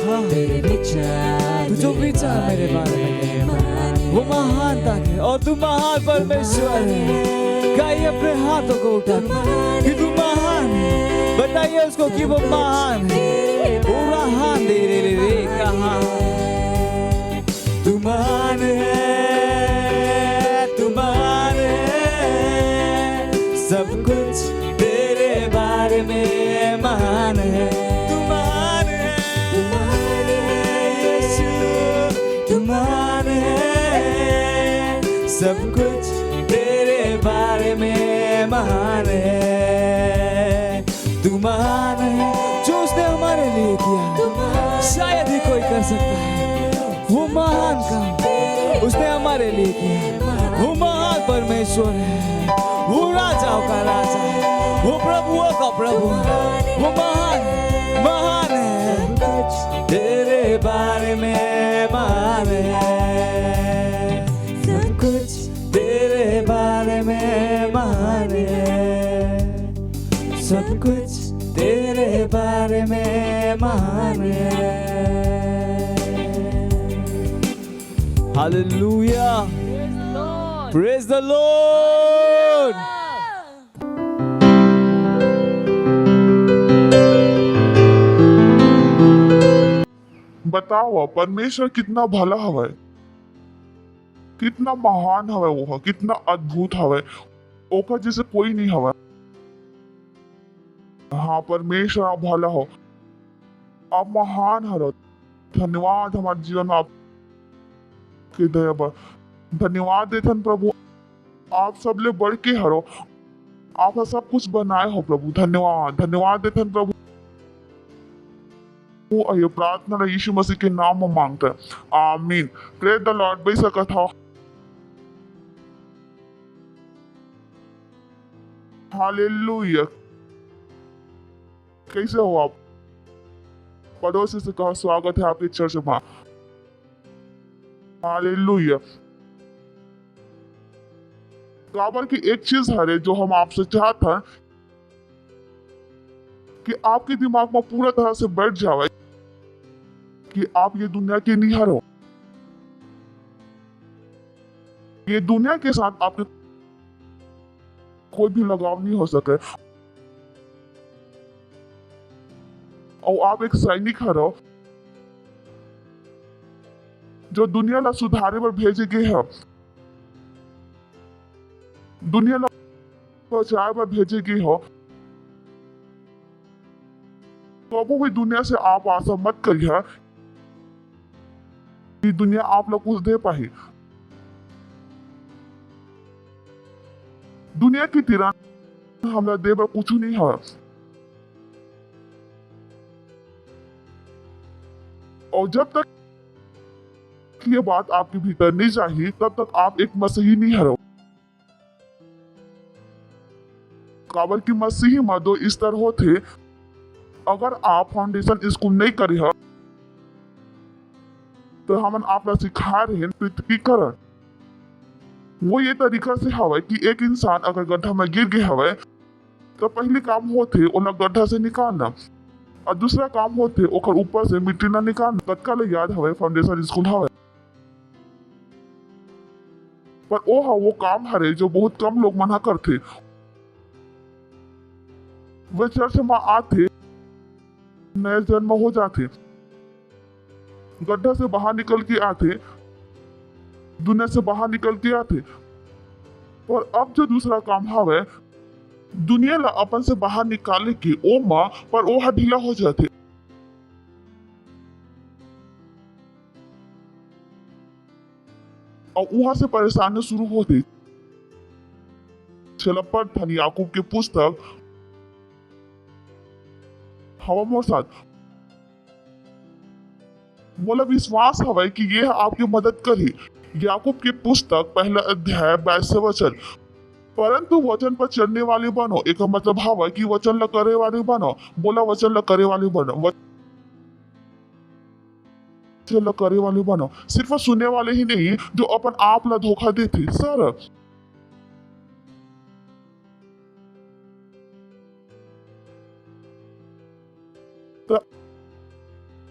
हाँ, तू जो विचार मेरे बारे में वो महानता है। और तू महान परमेश्वर है। गाइए अपने हाथों को उठा कि तू महान है। बताइए उसको कि वो महान है। वो महान दे रे कहा तू महान है, तू महान है, सब कुछ तेरे बारे में महान है। तू महान है, तू महान है यीशु, तू महान है, सब कुछ तेरे बारे में महान है। तू महान है, जो उसने हमारे लिए किया शायद ही कोई कर सकता है। वो महान काम उसने हमारे लिए किया। वो महान परमेश्वर है। वो राजाओं का राजा है। वो प्रभुओं का प्रभु है। वो महान है। तेरे बारे में महान है। सब कुछ तेरे बारे में महान है। सब कुछ तेरे बारे में महान है। Hallelujah. Praise the Lord.
बताओ परमेश्वर कितना भला हवे, कितना महान हवे, वो कितना अद्भुत हवे। ओका जैसे कोई नहीं हवे। हाँ, परमेश्वर आप भला हो, आप महान हरो। धन्यवाद हमारे जीवन में आपके दया पर। धन्यवाद देथन प्रभु, आप सबले बढ़ के हरो। आप सब कुछ बनाए हो प्रभु। धन्यवाद देथन प्रभु। और ये प्रार्थना यीशु मसीह के नाम में मांगते हैं, आमीन। Praise the Lord. भाई सकत हो, हालेलुया। कैसे हो आप? पड़ोसी से कहा स्वागत है आपकी चर्च में। हालेलुया। काबर की एक चीज है जो हम आपसे चाहते हैं कि आपके दिमाग में पूरा तरह से बैठ जाए कि आप ये दुनिया के निहर हो। ये दुनिया के साथ आपके कोई भी लगाव नहीं हो सके, और आप एक सैनिक हो जो दुनिया ला सुधारे पर भेजे गए हैं, दुनिया ला बचाए पर भेजे गए हो। कबो भी दुनिया से आप आशा मत करिए कि दुनिया आप लोग कुछ दे पाई। दुनिया की तरह हमरा दे पर कुछ नहीं है, और जब तक ये बात आपके भीतर नहीं जाही तब तक आप एक मसीही नहीं हरो। काबर की मसीही में दो स्तर होते। अगर आप फाउंडेशन स्कूल नहीं करी हो तो हम आप सिखा रहे हैं पृथ्वीकरण। वो ये तरीका से हवे कि एक इंसान अगर गड्ढा में गिर गया हवे तो पहले काम होते उन्हें गड्ढा से निकालना, और दूसरा काम होते ओकर ऊपर से मिट्टी ना निकालना। तत्काल याद हवे फाउंडेशन स्कूल हवे, पर वो काम हरे जो बहुत कम लोग मना करते। वे चर्च में आते, नए जन्म हो जाते, गड्ढा से बाहर निकल के आते, दुनिया से बाहर निकल के आते। और अब जो दूसरा काम हवे दुनिया ला अपन से बाहर निकाले के ओ माँ पर वो ढीला हो जाते। और वहां से परेशानी शुरू होती। चल पढ़ याकूब की पुस्तक हवा मोर साथ मोला विश्वास हवे कि ये आपकी मदद करी। याकूब की पुस्तक पहला अध्याय 22 वचन, परंतु वचन पर चलने वाले बनो। एक मतलब हवा कि वचन ल करे वाले बनो। बोला वचन ल करे वाले बनो, वचन ल करे वाले बनो। सिर्फ सुनने वाले ही नहीं जो अपन आप ला धोखा देते। सर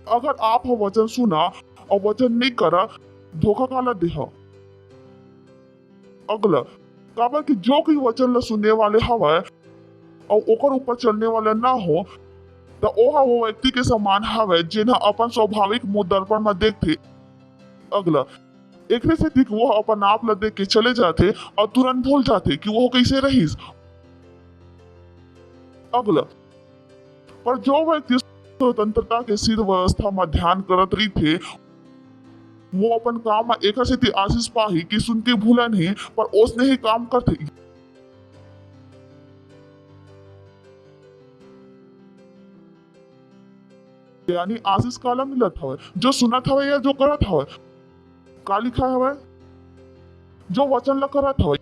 अगर आप वचन सुना और वचन नहीं करा, धोखा काला देहा। अगला काबर कि जो कोई वचन ला सुनने वाले हवा और ओकर ऊपर चलने वाले ना हो तो ओहा वो व्यक्ति के समान हवे जिन्हें अपन स्वाभाविक मुंह दर्पण में देखते। अगला एक से दिख वो अपन आप ला देख के चले जाते और तुरंत भूल जाते कि वो कैसे रहीस। अगला पर जो व्यक्ति स्वतंत्रता के सिद्ध व्यवस्था में ध्यान करत रही थे, वो अपन काम में एक से आशीष पाही कि सुन के भूला नहीं पर उसने ही काम करते। यानी आशीष काला मिलत हवे जो सुनत हवे या जो करत हवे। का लिखा हवे? जो वचन ला करत हवे।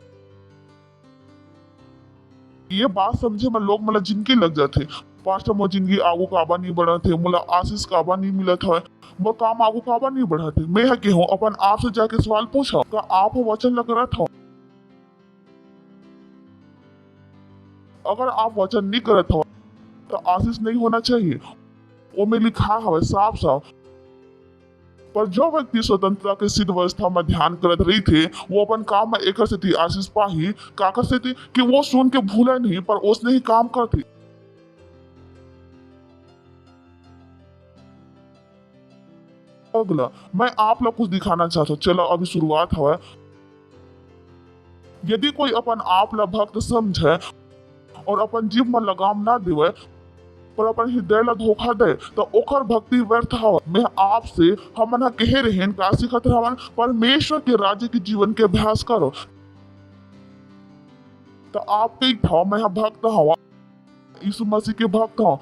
ये बात समझे में लोग मतलब जिनके लग जाते। पास्टर मो जिंदगी आगू काबा नहीं बढ़ाते, मुला आशीष काबा नहीं मिलत है, वो काम आगू काबा नहीं बढ़ाते। मैं है कि हूँ अपन आप से जाके सवाल पूछा का आप वचन लग रहा था। अगर आप वचन नहीं करत हो तो आशीष नहीं होना चाहिए। वो में लिखा है साफ साफ। पर जो व्यक्ति स्वतंत्रता के सिद्ध व्यवस्था में ध्यान करत रही थे, वो अपन काम में एक से आशीष पाही काकर से थी कि वो सुन के भूला नहीं पर उसने ही काम करती। अगला मैं आप लोग कुछ दिखाना चाहता हूँ। चलो अभी शुरुआत है। यदि कोई अपन आप ला भक्त समझे और अपन जीव में लगाम ना देवे पर अपन हृदय ला धोखा दे तो ओकर भक्ति व्यर्थ हवा। मैं आपसे हम कह रहे हैं का सिखत हवन परमेश्वर के राज्य के जीवन के अभ्यास करो। तो आप कई था मैं भक्त हवा, यीशु मसीह के भक्त हूँ।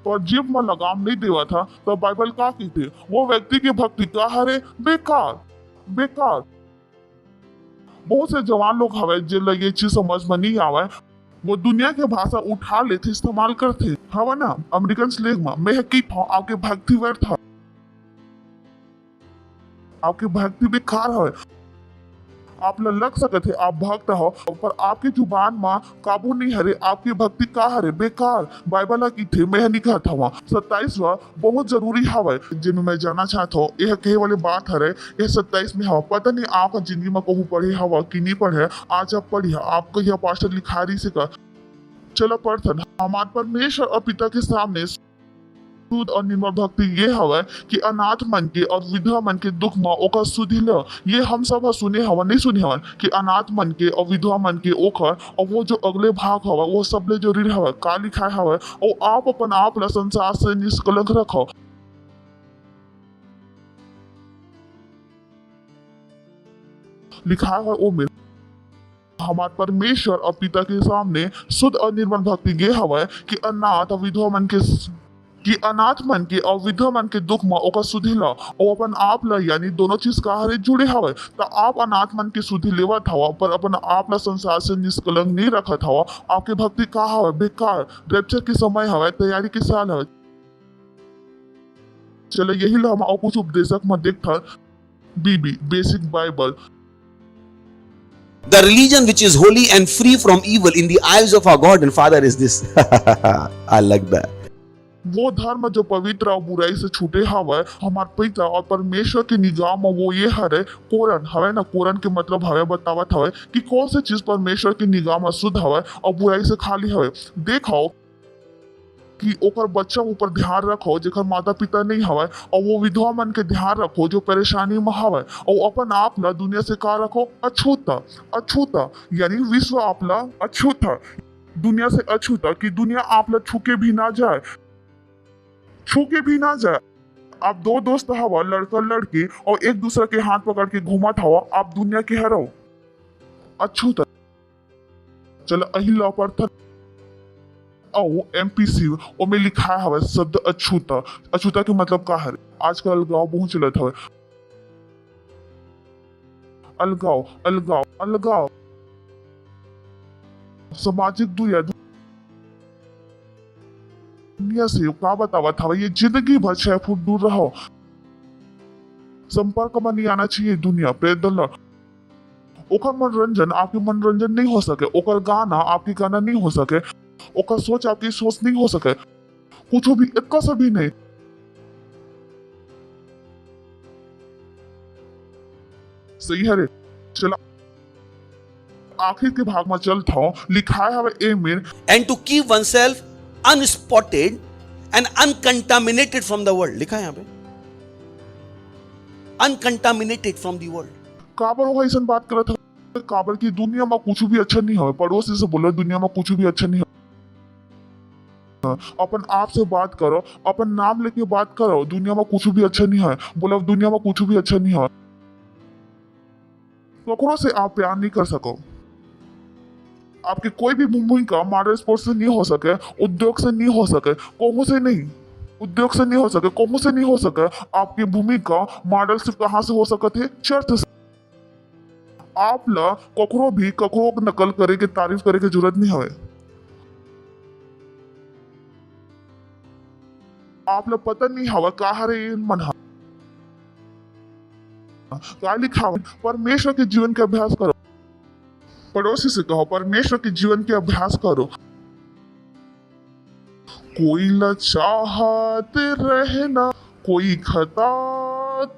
और जीव में लगाम नहीं देवा था तो बाइबल का कहते वो व्यक्ति की भक्ति का हरे बेकार बेकार। बहुत से जवान लोग हवे जिन ये चीज समझ में नहीं आवे, वो दुनिया के भाषा उठा लेते इस्तेमाल करते हवा ना। अमेरिकन स्लेग में मैं की था आपके भक्ति व्यर्थ है, आपकी भक्ति बेकार है। आप लग सकते थे आप भक्त हो पर आपकी जुबान में काबू नहीं हरे, आपकी भक्ति का हरे बेकार। बाइबल की थे मैं नहीं कहता हुआ 27वां बहुत जरूरी हवा जिनमें मैं जाना चाहता हूँ। यह कहे वाली बात हरे यह 27 में हवा। पता नहीं आप जिंदगी में कहूँ पढ़े हवा कि नहीं पढ़े, आज आप पढ़िए। आपको यह पास्टर लिखारी से कर चलो पढ़थन हमारे परमेश्वर और पिता के सामने शुद्ध और निर्मल भक्ति ये हवा कि अनाथ मन के और विधवा मन के दुख में ओकर सुधि ल। ये हम सब सुने हवा नहीं सुने हवा कि अनाथ मन के और विधवा मन के ओकर और वो जो अगले भाग हवा वो सबले जो ऋण हवा का लिखा हवा और आप अपन आप ला संसार से निष्कलंक रखो। लिखा है ओ मेरे हमारे परमेश्वर और पिता के सामने शुद्ध और निर्मल भक्ति ये हवा कि अनाथ और विधवा मन के और विधवा मन के दुख में ओकर सुधि ला और अपन आप ला यानी दोनों चीज का हरे जुड़े हवे। तो आप अनाथ मन के सुधि लेवत हवा पर अपन आप ला संसार से निष्कलंक नहीं रखत हवा। आपके भक्ति का हवे बेकार। रैप्चर के समय हवे तैयारी के साल हवे। चलो यही ला हम और कुछ उपदेशक में देखता बीबी basic Bible.
The religion which is holy and free from evil in the eyes of our God and Father is this. I like that.
वो धर्म जो पवित्र और बुराई से छूटे हवे हमारे पिता और परमेश्वर की निगाह में वो ये हरे कोरन हवे ना। कोरन के मतलब हवे बतावत हवे कि कौन सी चीज परमेश्वर की निगाह में शुद्ध हवे और बुराई से खाली हवे। देखो कि ओकर बच्चा ऊपर ध्यान रखो जेकर माता पिता नहीं हवे और वो विधवा मन के ध्यान रखो जो परेशानी में हवे और अपन आप ला दुनिया से का रखो अछूता अछूता यानी विश्व आप ला अछूता दुनिया से अछूता कि दुनिया आप ला छूके भी ना जाए छूके भी ना जाए। आप दो दोस्त हवा लड़का लड़की और एक दूसरे के हाथ पकड़ के घुमत हवा आप दुनिया के हरो अछूता। चलो अहिला पर एमपीसी ओ में लिखा है शब्द अछूता। अछूता के मतलब का है आजकल अलगाव बहुत चलत है। अलगाव अलगाव अलगाव सामाजिक दुनिया से का बतावा था ये जिंदगी भर 6 फुट दूर रहो। संपर्क में नहीं आना चाहिए दुनिया पे दल्ला। ओकर मनोरंजन आपके मनोरंजन नहीं हो सके, ओकर गाना आपकी गाना नहीं हो सके, ओकर सोच आपकी सोच नहीं हो सके, कुछ भी एक सा भी नहीं। सही है रे। चला आखिर के भाग में चलता हूँ। लिखा है amen
And to keep oneself unspotted and uncontaminated from the world. लिखा है यहाँ पे uncontaminated from the world.
काबर वो ऐसा बात करत है काबर की दुनिया में कुछ भी अच्छा नहीं है। पड़ोसी से बोलो दुनिया में कुछ भी अच्छा नहीं है। अपन आप से बात करो, अपन नाम लेके बात करो, दुनिया में कुछ भी अच्छा नहीं है। बोलो दुनिया में कुछ भी अच्छा नहीं है। ककरों से आप प्यार नहीं कर सको। आपकी कोई भी भूमिका मॉडल स्पोर्ट से नहीं हो सके, उद्योग से नहीं हो सके, कोहू से नहीं, उद्योग से नहीं हो सके, कोहू से नहीं हो सके। आपकी भूमिका मॉडल सिर्फ कहां से हो सकते है चर्च से। आप ला ककरो भी ककरो नकल करे के तारीफ करे के जरूरत नहीं है। आप ला पता नहीं हवा का हरे मन का लिखा परमेश्वर के जीवन का अभ्यास करो। पड़ोसी से कहो परमेश्वर के जीवन के अभ्यास करो। कोई लचाहत रहना कोई खता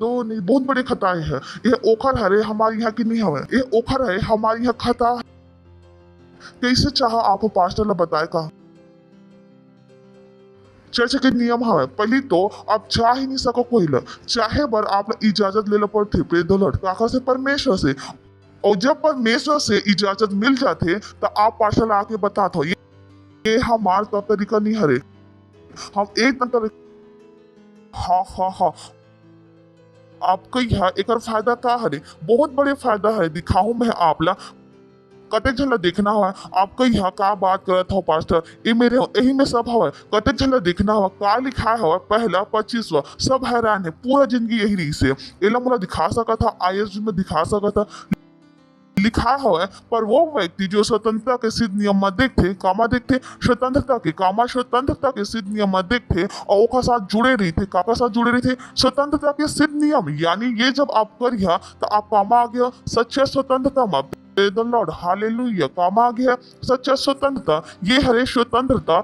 तो नहीं। बहुत बड़ी खताएं है। ये ओखर हरे हमारे यहाँ की नहीं हवे, ये ओखर है हमारे यहाँ खता। कैसे चाह आप पास्टर ला बताए का चर्च के नियम हवे। पहली तो आप चाह ही नहीं सको कोई ला, चाहे बर आप इजाजत ले लो पड़ती प्रेज द लॉर्ड काका से परमेश्वर से। और जब परमेश्वर से इजाजत मिल जाते तो आप पास्टर आके बता दो ये हमारा तो तरीका नहीं हरे। हम एक हाँ आपको यह एक फायदा का हरे बहुत बड़े फायदा है। दिखाऊं मैं आप ला कतेक झन ला देखना हवय आपका यहाँ का बात करत हो पास्टर ये मेरे यही में सब हवय कतेक झन ला देखना हवय का लिखा हवय पहला 25वां सब हैरान है पूरा जिंदगी यही रही से एला मोला दिखा सका था आईएस में दिखा सका था लिखा है पर वो व्यक्ति जो स्वतंत्रता के सिद्ध नियम देखते कामा देखते स्वतंत्रता के कामा स्वतंत्रता के सिद्ध नियम देखते और वो का साथ जुड़े रही थे का साथ जुड़े रही थे स्वतंत्रता के सिद्ध नियम यानी ये जब आप करिया तो आप कामा आ गया सच्चा स्वतंत्रता में द लॉर्ड हालेलुया कामा आ गया सच्चा स्वतंत्रता ये हरे स्वतंत्रता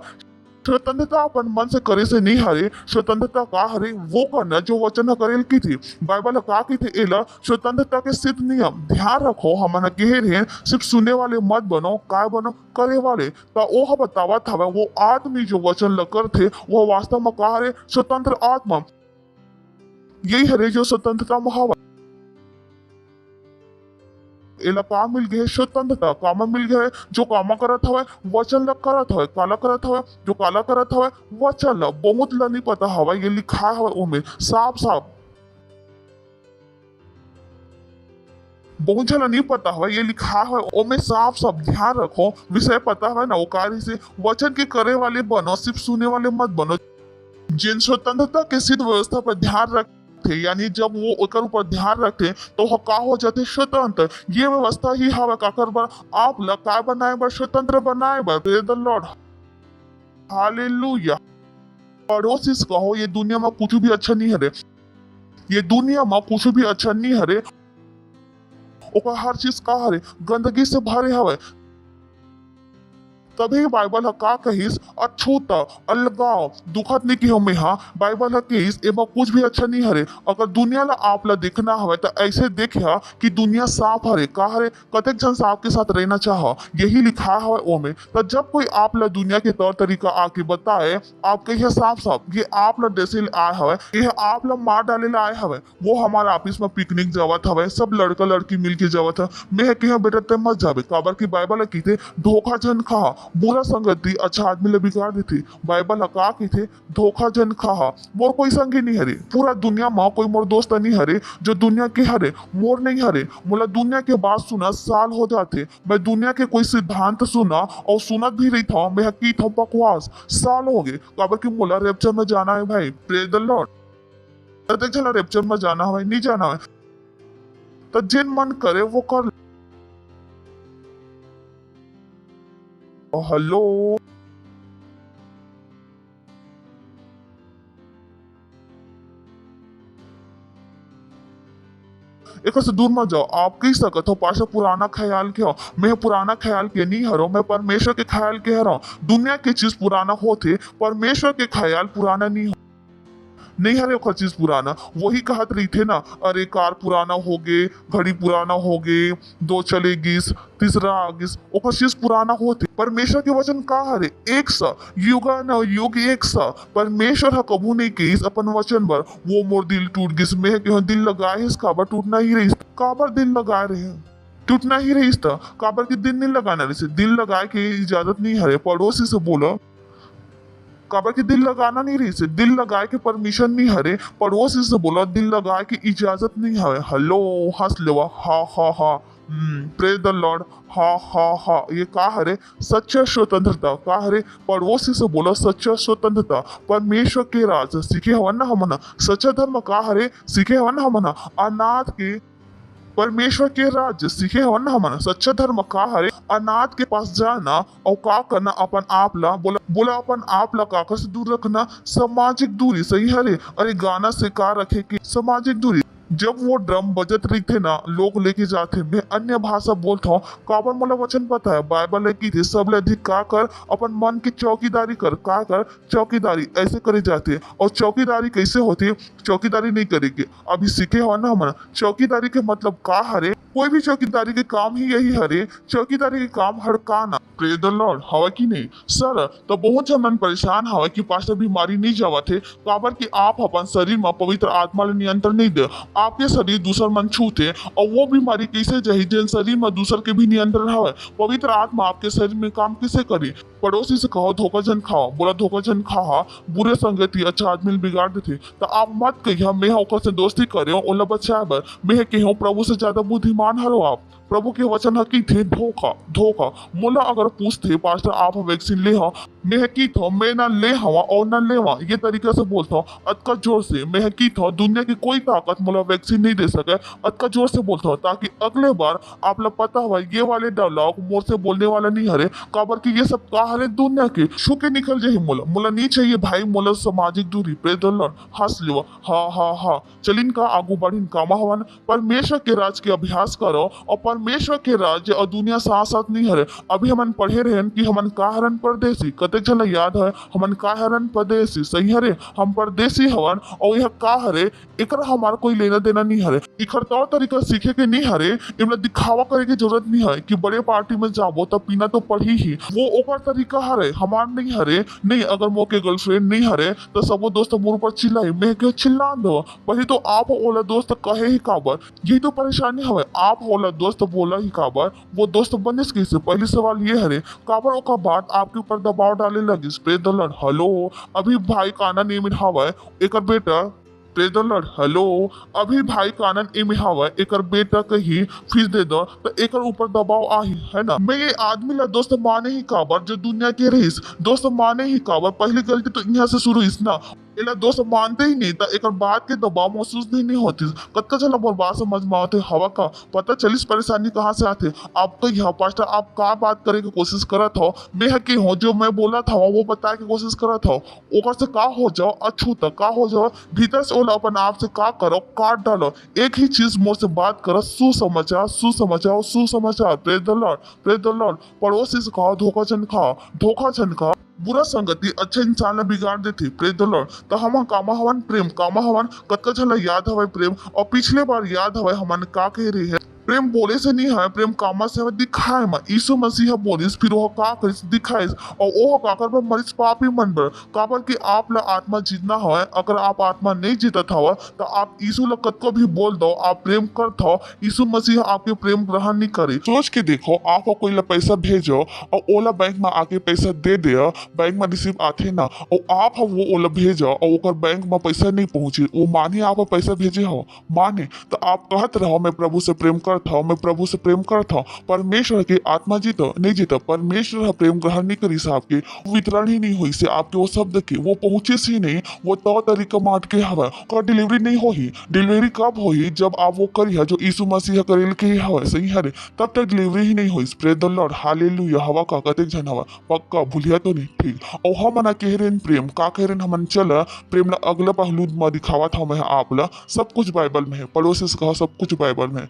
स्वतंत्रता अपन मन से करे से नहीं हरे स्वतंत्रता का हरे वो करना जो वचन करेल की थी बाइबल का की थी एला स्वतंत्रता के सिद्ध नियम ध्यान रखो हमन कहे रहे सिर्फ सुने वाले मत बनो काय बनो करे वाले तो वो बतावा था वो आदमी जो वचन लकर थे वो वास्तव में का हरे स्वतंत्र आत्मा यही हरे जो स्वतंत्रता महावा एला का मिल गए स्वतंत्रता कामा मिल गए जो कामा करत हवे वचन ला करत हवे काला करत हवे जो काला करत हवे वचन ला बहुत ला नहीं पता हवा ये लिखा हवे ओमे साफ साफ बहुत जला नहीं पता हवा ये लिखा है ओमे साफ साफ ध्यान रखो विषय पता है ना वो कार्य से वचन के करे वाले बनो सिर्फ सुने वाले मत बनो जिन स्वतंत्रता के सिद्ध व्यवस्था पर ध्यान रख थे यानी जब वो ओकर ऊपर ध्यान रखते तो वो का हो जाते स्वतंत्र ये व्यवस्था ही हवा काकर बर आप ला का बनाए बर स्वतंत्र बनाए बर प्रेज द लॉर्ड हालेलुया पड़ोसिस कहो ये दुनिया में कुछ भी अच्छा नहीं हरे ये दुनिया में कुछ भी अच्छा नहीं हरे ओका हर चीज का हरे गंदगी से भरे हवे तभी बाइबल का कहिस अछूता अलगाव दुखत नहीं की हमें हाँ बाइबल कहिस एमा कुछ भी अच्छा नहीं हरे अगर दुनिया ला आप ला देखना हवे तो ऐसे देखिया कि दुनिया साफ हरे का हरे कतेक जन साफ के साथ रहना चाह यही लिखा है ओमे तो जब कोई आप ला दुनिया के तौर तरीका आके बताए आप कहिए साफ साफ ये आप ला देसे आए हवे ये आप ला मार डाले ला आए हवे वो हमारा ऑफिस में पिकनिक जावत हवे सब लड़का लड़की मिल के जावत है मैं कहिया बेटा ते मत जावे काबर की बाइबल की थे धोखा जन खा बुरा संगति अच्छा आदमी ले बिगाड़ दी थी बाइबल का की थे धोखा जन खा मोर कोई संगी नहीं हरे पूरा दुनिया में कोई मोर दोस्त नहीं हरे जो दुनिया के हरे मोर नहीं हरे मोला दुनिया के बात सुना साल हो जाते मैं दुनिया के कोई सिद्धांत सुना और सुनत भी रही था मैं की था बकवास साल हो गए काबर की मोला रेप्चर में जाना है भाई प्रेज द लॉर्ड देख चला रेप्चर में जाना है नहीं जाना है तो जिन मन करे वो कर हेलो एक से दूर मत जाओ आप कह सकत हो पाशा पुराना ख्याल के हो मैं पुराना ख्याल के नहीं हरो मैं परमेश्वर के ख्याल के हरो दुनिया की चीज पुराना होते परमेश्वर के ख्याल पुराना नहीं हो नहीं हरे ओखर चीज पुराना वही कहत रही थे ना अरे कार पुराना हो गए घड़ी पुराना हो गए दो चलेगिस तीसरा आगिस ओखर चीज पुराना होते परमेश्वर के वचन का हरे एक सा युगा न युग एक सा परमेश्वर हा कबू नहीं केस अपन वचन बर वो मोर दिल टूट गिस में क्यों दिल लगाए इस काबर टूटना ही रही काबर दिल लगाए रहे टूटना ही रही था काबर की दिल नहीं लगाना रही दिल लगाए के इजाजत नहीं हरे पड़ोसी से बोला काबर की दिल लगाना नहीं रही से दिल लगाए के परमिशन नहीं हरे पड़ोसी से बोला दिल लगाए की इजाजत नहीं है हेलो हंस लेवा हा हा हा प्रेज द लॉर्ड हा हा हा ये का हरे सच्चा स्वतंत्रता का हरे पड़ोसी से बोला सच्चा स्वतंत्रता परमेश्वर के राज सीखे हवन ना हमना सच्चा धर्म का हरे सीखे हवन ना हमना अनाथ के परमेश्वर के राज्य सीखे हो ना हमारा सच्चा धर्म का हरे अनाथ के पास जाना और का करना अपन आप ला बोला अपन आप ला काकर से दूर रखना सामाजिक दूरी सही हरे अरे गाना से का रखे कि सामाजिक दूरी जब वो ड्रम बजत रही थे ना लोग लेके जाते मैं अन्य भाषा बोलता हूँ काबर मोला वचन पता है बाइबल की थी सब अधिक का कर अपन मन की चौकीदारी कर का कर चौकीदारी ऐसे करे जाते और चौकीदारी कैसे होती चौकीदारी नहीं करेगी अभी सीखे हो ना हमारा चौकीदारी के मतलब का हरे कोई भी चौकीदारी के काम ही यही हरे चौकीदारी के काम हड़काना प्रेज द लॉर्ड हवा की नहीं सर तो बहुत से मन परेशान हवा कि पास बीमारी नहीं जावा थे काबर कि आप अपन शरीर में पवित्र आत्मा ले नियंत्रण नहीं दे आपके शरीर दूसर मन छूते और वो बीमारी कैसे जाही जिन शरीर में दूसर के भी नियंत्रण हवे पवित्र आत्मा आपके शरीर में काम कैसे करी पड़ोसी से कहो धोखा जन खाओ बोला धोखा जन खा बुरे संगति अच्छा आदमी बिगाड़ देते तो आप मत कहिए मैं ओकर से दोस्ती करे ओला बचाए बर मैं कहो प्रभु से ज्यादा बुद्धिमान हरो आप प्रभु के वचन है की थे धोखा धोखा मोला अगर पूछते पास्टर आप वैक्सीन ले हा मैं की था मैं ना ले हवा और ना लेवा ये तरीके से बोलता हूँ अतका जोर से मैं की था दुनिया की कोई ताकत मोला वैक्सीन नहीं दे सके अतका जोर से बोलता हूँ ताकि अगले बार आप लोग पता हुआ ये वाले डायलॉग मोर से बोलने वाला नहीं हरे काबर की ये सब कहा हरे दुनिया के शुके निकल जाए मोला मोला नहीं चाहिए भाई मोला सामाजिक दूरी प्रेज द लॉर्ड हंस लियो हा चलिन का आगू बढ़िन कामा हवन परमेश्वर के राज के अभ्यास करो और परमेश्वर के राज्य और दुनिया साथ साथ नहीं हरे अभी हमन पढ़े रहे कि हमन का हरन परदेसी कते चला याद है हमन का हरन परदेसी सही हरे हम परदेसी हवन और यह का हरे एकरा हमारा कोई लेना देना नहीं हरे इखर तौर तरीका सीखे के नहीं हरे इमला दिखावा करे की जरूरत नहीं है कि बड़े पार्टी में जाबो तब पीना तो पड़ी ही वो ओकर तरीका हरे हमार नहीं हरे नहीं अगर मोके गर्लफ्रेंड नहीं हरे तो सबो दोस्त मोर ऊपर चिल्लाए मैं क्यों चिल्ला दो पहले तो आप ओला दोस्त कहे ही काबर यही तो परेशानी हवे आप ओला दोस्त बोला ही काबर वो दोस्त बने कैसे पहले सवाल ये हरे काबर ओका बात आपके ऊपर दबाव डाले लगी स्प्रेड द लॉर्ड हेलो अभी भाई काना नेम हवा एकर बेटा प्रेज द लॉर्ड हेलो अभी भाई कानन एमे हवा एकर बेटा कही फीस दे दो तो एकर ऊपर दबाव आही है ना मैं ये आदमी ला दोस्त माने ही काबर जो दुनिया के रहीस दोस्त माने ही काबर पहली गलती तो यहाँ से शुरू इस ना इला दोस्त मानते ही नहीं था एक बात के दबाव महसूस नहीं होती कत्का चला बोल बात समझ में आते हवा का पता चलिस परेशानी कहाँ से आते आप तो यहाँ पास्टर आप का बात करे की कोशिश करत हो मैं हकी हूँ जो मैं बोला था वो बताए की कोशिश करत हो ओकर से का हो जाओ अच्छू तक का हो जाओ भीतर से ओला अपन आप से का करो काट डालो एक ही चीज मोर से बात करो सुसमाचार सुसमाचार सुसमाचार प्रेज द लॉर्ड पड़ोसी से कहा धोखा छन खा बुरा संगति अच्छे इंसान ने बिगाड़ देती प्रेज द लॉर्ड तो हम कामा हवन प्रेम कामा हवन कत्का झला याद हवे प्रेम और पिछले बार याद हवे हमन का कह रही है प्रेम बोले से नहीं है प्रेम कामा से हमें दिखाए मा यीशु मसीह बोलिस फिर वो का करिस दिखाइस और वो काकर पर मरिस पापी मन बर काबर कि आप ला आत्मा जीतना है अगर आप आत्मा नहीं जीतत हवा तो आप यीशु ला कतको भी बोल दो आप प्रेम करत हो यीशु मसीह आपके प्रेम ग्रहण नहीं करे सोच के देखो आप कोई ला पैसा भेजो और ओला बैंक में आके पैसा दे दे बैंक में रिसीव आते ना और आप वो ओला भेजो और ओकर बैंक में पैसा नहीं पहुंचे वो माने आप पैसा भेजे हो माने तो आप कहत रहो मैं प्रभु से प्रेम करता हूँ मैं प्रभु से प्रेम करता हूँ परमेश्वर की आत्मा जीतो नहीं जीतो परमेश्वर प्रेम ग्रहण नहीं करी से आपके वितरण ही नहीं हुई से आपके वो शब्द के वो पहुंचे से नहीं वो तौर तरीका माट के हवा का डिलीवरी नहीं होही डिलीवरी कब होही जब आप वो करी है जो यीशु मसीह करेल के हवा सही हरे तब तक डिलीवरी ही नहीं हुई प्रेज द लॉर्ड हालेलुया हवा का कतेक जन हवा पक्का भूलिया तो नहीं ठीक और हम ना कह रहे प्रेम का कह रहे हमन चला प्रेम ला अगला पहलू में दिखावा था मैं आप ला सब कुछ बाइबल में है पड़ोसी से कहा सब कुछ बाइबल में है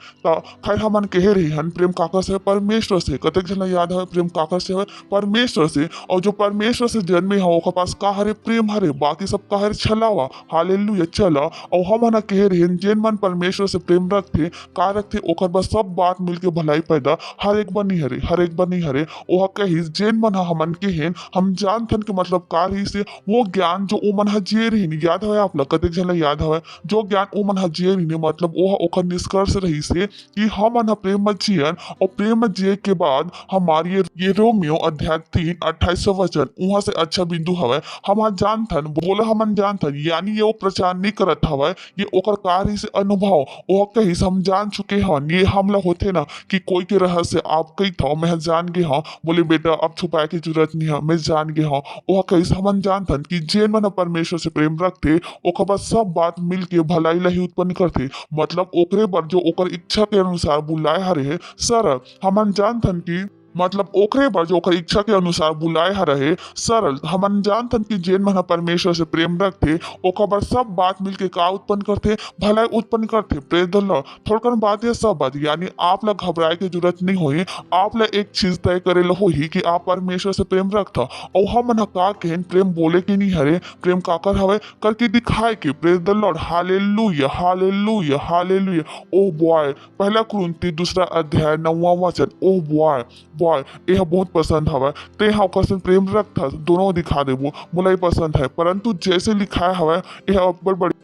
खैर हमन कह रही हन प्रेम काकर से परमेश्वर से कतक जना याद है प्रेम काकर से है परमेश्वर से और जो परमेश्वर से जन्मे हो ओकर पास का हरे प्रेम हरे बाकी सब का हरे छलावा हालेलुया चला और हम कह रही हन जेन मन परमेश्वर से प्रेम रखते का रखते ओकर बस सब बात मिलके भलाई पैदा हर एक बार नहीं हरे ओह कही जेन मन हमन के हेन हम जानथन के मतलब का रही से वो ज्ञान जो ओ मन हजिए रही याद है आप कतक जना याद है जो ज्ञान ओ मन हजिए रही मतलब ओह ओकर निष्कर्ष रही से कि हम प्रेम में जियन और प्रेम में जिए के बाद हमारी ये रोमियो अध्याय 3:28 वचन वहां से अच्छा बिंदु हवे हम जानथन बोला हमन जानथन यानी ये वो प्रचार नहीं करत हवे ये ओकर कार्य से अनुभव वो कहीं हम जान चुके हन ये हमला होते ना कि कोई के रहस्य आप कही था मैं जान गए हाँ बोले बेटा अब छुपाए की जरूरत नहीं है मैं जान गए हाँ वह कहीं हमन जानथन कि जेन मन परमेश्वर से प्रेम रखते ओकर बाद सब बात मिल के भलाई लही उत्पन्न करते मतलब ओकरे पर जो ओकर इच्छा के अनुसार बुलाए हरे सरल हमन जानथन की मतलब ओकरे पर जो ओकर इच्छा के अनुसार बुलाए रहे सरल हमन जानथन कि जेन मन परमेश्वर से प्रेम रखते ओकर पर सब बात मिलके का उत्पन्न करते भलाई उत्पन्न करते प्रेज द लॉर्ड थोड़कन बात है सब बात यानी आप ला घबराए की जरूरत नहीं होई आप ला एक चीज तय करे ला होही कि आप परमेश्वर से प्रेम रखता और हमन का कहन प्रेम बोले की नहीं हरे प्रेम काकर हवे करके दिखाए के praise the Lord hallelujah hallelujah hallelujah oh boy पहला कुरिन्ती 2:9 वचन ओ बॉय यह बहुत पसंद हवा ते हाँ ओकर प्रेम रखता दोनों दिखा देबो मोला पसंद है परंतु जैसे लिखाया हवा यह बड़ी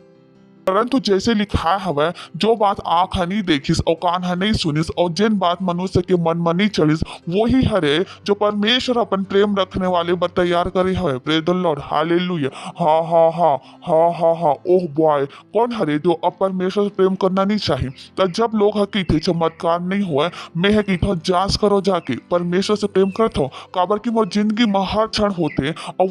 परंतु जैसे लिखा हवे, जो बात आँख नहीं देखिस और कान नहीं सुनिस और जिन बात मनुष्य के मन में नहीं चढ़िस, वही हरे जो परमेश्वर अपन प्रेम रखने वाले पर तैयार करे हवे। Praise the Lord, hallelujah. हा हा हा हा हा हा। ओह बॉय, कौन हरे जो अब परमेश्वर से प्रेम करना नहीं चाहिए? तो जब लोग हकी थे चमत्कार नहीं हुआ, मैं है कि जांच करो जाके परमेश्वर से प्रेम करत हो, काबर की मोर जिंदगी में हर क्षण होते और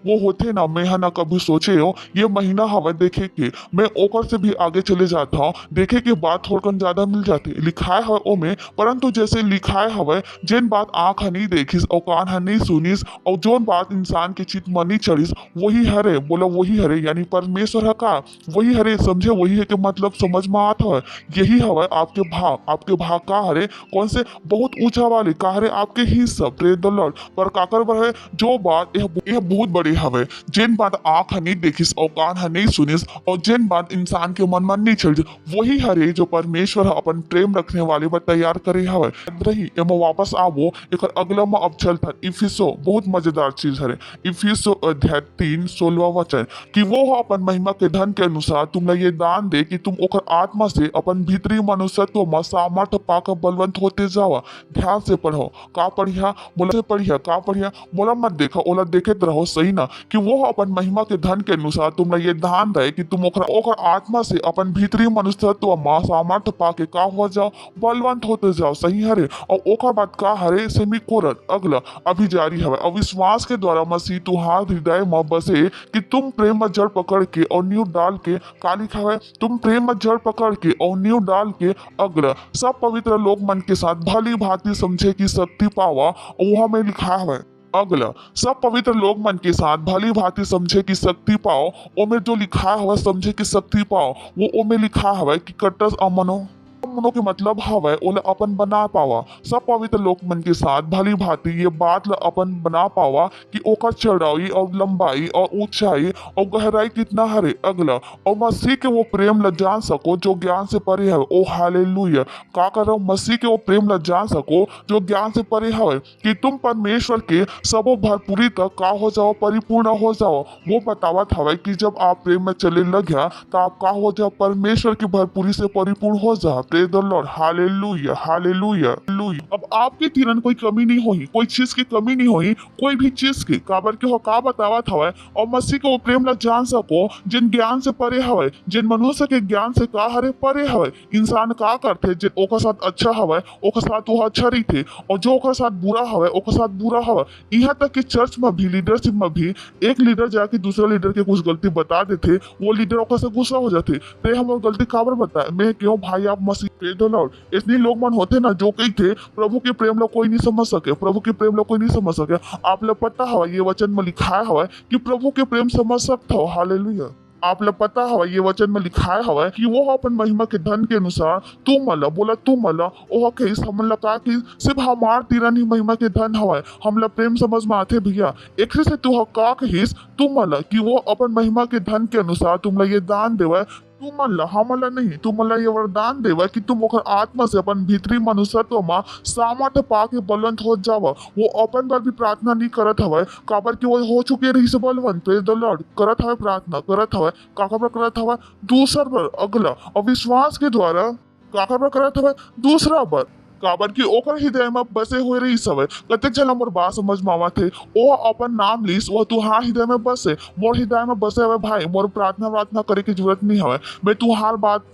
वो होते ना, मैं है ना कभी सोचे हो ये महीना हवा देखे के मैं ओकर से भी आगे चले जाता हूँ, देखे के बाद थोड़ा ज्यादा मिल जाती लिखाए है ओ में। परंतु जैसे लिखाए हवे, जिन बात आँख नहीं देखिस और कान नहीं सुनिस और जोन बात इंसान के चित में नहीं चढ़िस, वही हरे। बोला वही हरे यानी परमेश्वर है का, वही हरे। समझे, वही है के मतलब समझ में आता है। यही हवे आपके भाग का हरे, कौन से बहुत ऊंचा वाले का हरे, आपके ही सब। Praise the Lord. पर काकर बर है जो बात यह बहुत बड़ी हवे, जिन बात आँख नहीं देखिस और कान नहीं सुनिस और जिन बात इंसान के मन में नहीं चढ़, वही हरे जो परमेश्वर अपन प्रेम रखने वाले पर तैयार करे हवे। रही एमा वापस आवो एक अगला में अब चलता इफिसो, बहुत मजेदार चीज हरे। इफिसो अध्याय 3:16 वचन कि वो अपन महिमा के धन के अनुसार तुमने ये दान दे कि तुम ओकर आत्मा से अपन भीतरी मनुष्यत्व में सामर्थ्य पाकर बलवंत होते जावा। ध्यान से पढ़ो, का पढ़िया बोला से पढ़िया, का पढ़िया बोला मत देखा, ओला देखेत रहो सही ना, कि वो अपन महिमा के धन के अनुसार तुमने ये दान दे कि तुम ओकर आत्मा से अपन भीतरी मनुष्यत्व में सामर्थ्य पाके का हो जाओ, बलवंत होते जाओ। सही हरे। और ओकर बात का हरे सेमी कोरत अगला अभी जारी हवे। अविश्वास के द्वारा मसीह तुहार हृदय में बसे कि तुम प्रेम में जड़ पकड़ के और नींव डाल के, का लिखा है, तुम प्रेम में जड़ पकड़ के और नींव डाल के अगला सब पवित्र लोग मन के साथ भली भांति समझे की शक्ति पावा। वहां में लिखा है अगला सब पवित्र लोग मन के साथ भली भांति समझे की शक्ति पाओ। ओमे जो लिखा हुआ समझे की शक्ति पाओ, वो ओमे लिखा हुआ कि कट्टस अमनो मनो के मतलब हवे ओला अपन बना पावा। सब पवित्र लोग मन के साथ भली भांति ये बात ला अपन बना पावा कि ओकर चौड़ाई और लंबाई और ऊंचाई और गहराई कितना हरे अगला, और मसीह के वो प्रेम ला जान सको जो ज्ञान से परे है। ओ हालेलुया। का करो, मसीह के वो प्रेम ला जान सको जो ज्ञान से परे है, कि तुम परमेश्वर के सबो भरपूरी तक का हो जाओ, परिपूर्ण हो जाओ। वो बतावत हवे कि जब आप प्रेम में चले लग्या तो आप का हो जाओ, परमेश्वर की भरपूरी से परिपूर्ण हो जाओ। Praise the Lord, hallelujah hallelujah hallelujah. अब आपके तीरन कोई कमी नहीं होई, कोई चीज की कमी नहीं होई, कोई भी चीज की, काबर के हो का बतावत हवे। और मसीह को वो प्रेम ला जान सको जिन ज्ञान से परे हवे, जिन मनुष्य के ज्ञान से का हरे परे हवे। इंसान का करते जिन ओकर साथ अच्छा हवे ओकर साथ वो अच्छा रही थे, और जो ओकर साथ बुरा हवे ओकर साथ बुरा हवे। यहाँ तक कि चर्च में भी, लीडरशिप में भी, एक लीडर जाके दूसरे लीडर के कुछ गलती बता देते, वो लीडर ओकर से गुस्सा हो जाते, ते हम गलती काबर बताए, मैं क्यों भाई आप मसीह। Praise the Lord. इतने लोग मन होते ना जो कही थे प्रभु के प्रेम ला कोई नहीं समझ सके, प्रभु के प्रेम ला कोई नहीं समझ सके। आप लोग पता हवा ये वचन में लिखा हवा कि प्रभु के प्रेम समझ सकता हो। हालेलुया। आप लोग पता हवा ये वचन में लिखा हवा कि वो अपन महिमा के धन के अनुसार तू मला बोला तू मला ओह कहिस हमन लगा कि सिर्फ हमार तीरन ही महिमा के धन हवा, हम ला प्रेम समझ में आते भैया। एक से तू का कहिस तू मला कि वो अपन महिमा के धन के अनुसार तुम ला ये दान देवे, तू मला हमला नहीं, तू मला ये वरदान देवा कि तुम ओकर आत्मा से अपन भीतरी मनुष्यत्व में सामर्थ्य पाके बलवंत हो जावा। वो अपन बार भी प्रार्थना नहीं करत हवे, काबर कि वो हो चुके रही से बलवंत। Praise the Lord. करत हवे प्रार्थना, करत हवे काका पर करत हवे दूसरा पर अगला अविश्वास के द्वारा काका पर करत हवे दूसरा पर, काबर की ओकर हृदय में बसे हुए रही सब कतेक जन मोर बात समझ में आवा थे। ओ अपन नाम लीस वो तुहार हृदय में बसे, मोर हृदय में बसे हुए भाई, मोर प्रार्थना करे की जरूरत नहीं हवे। मैं तुहार बात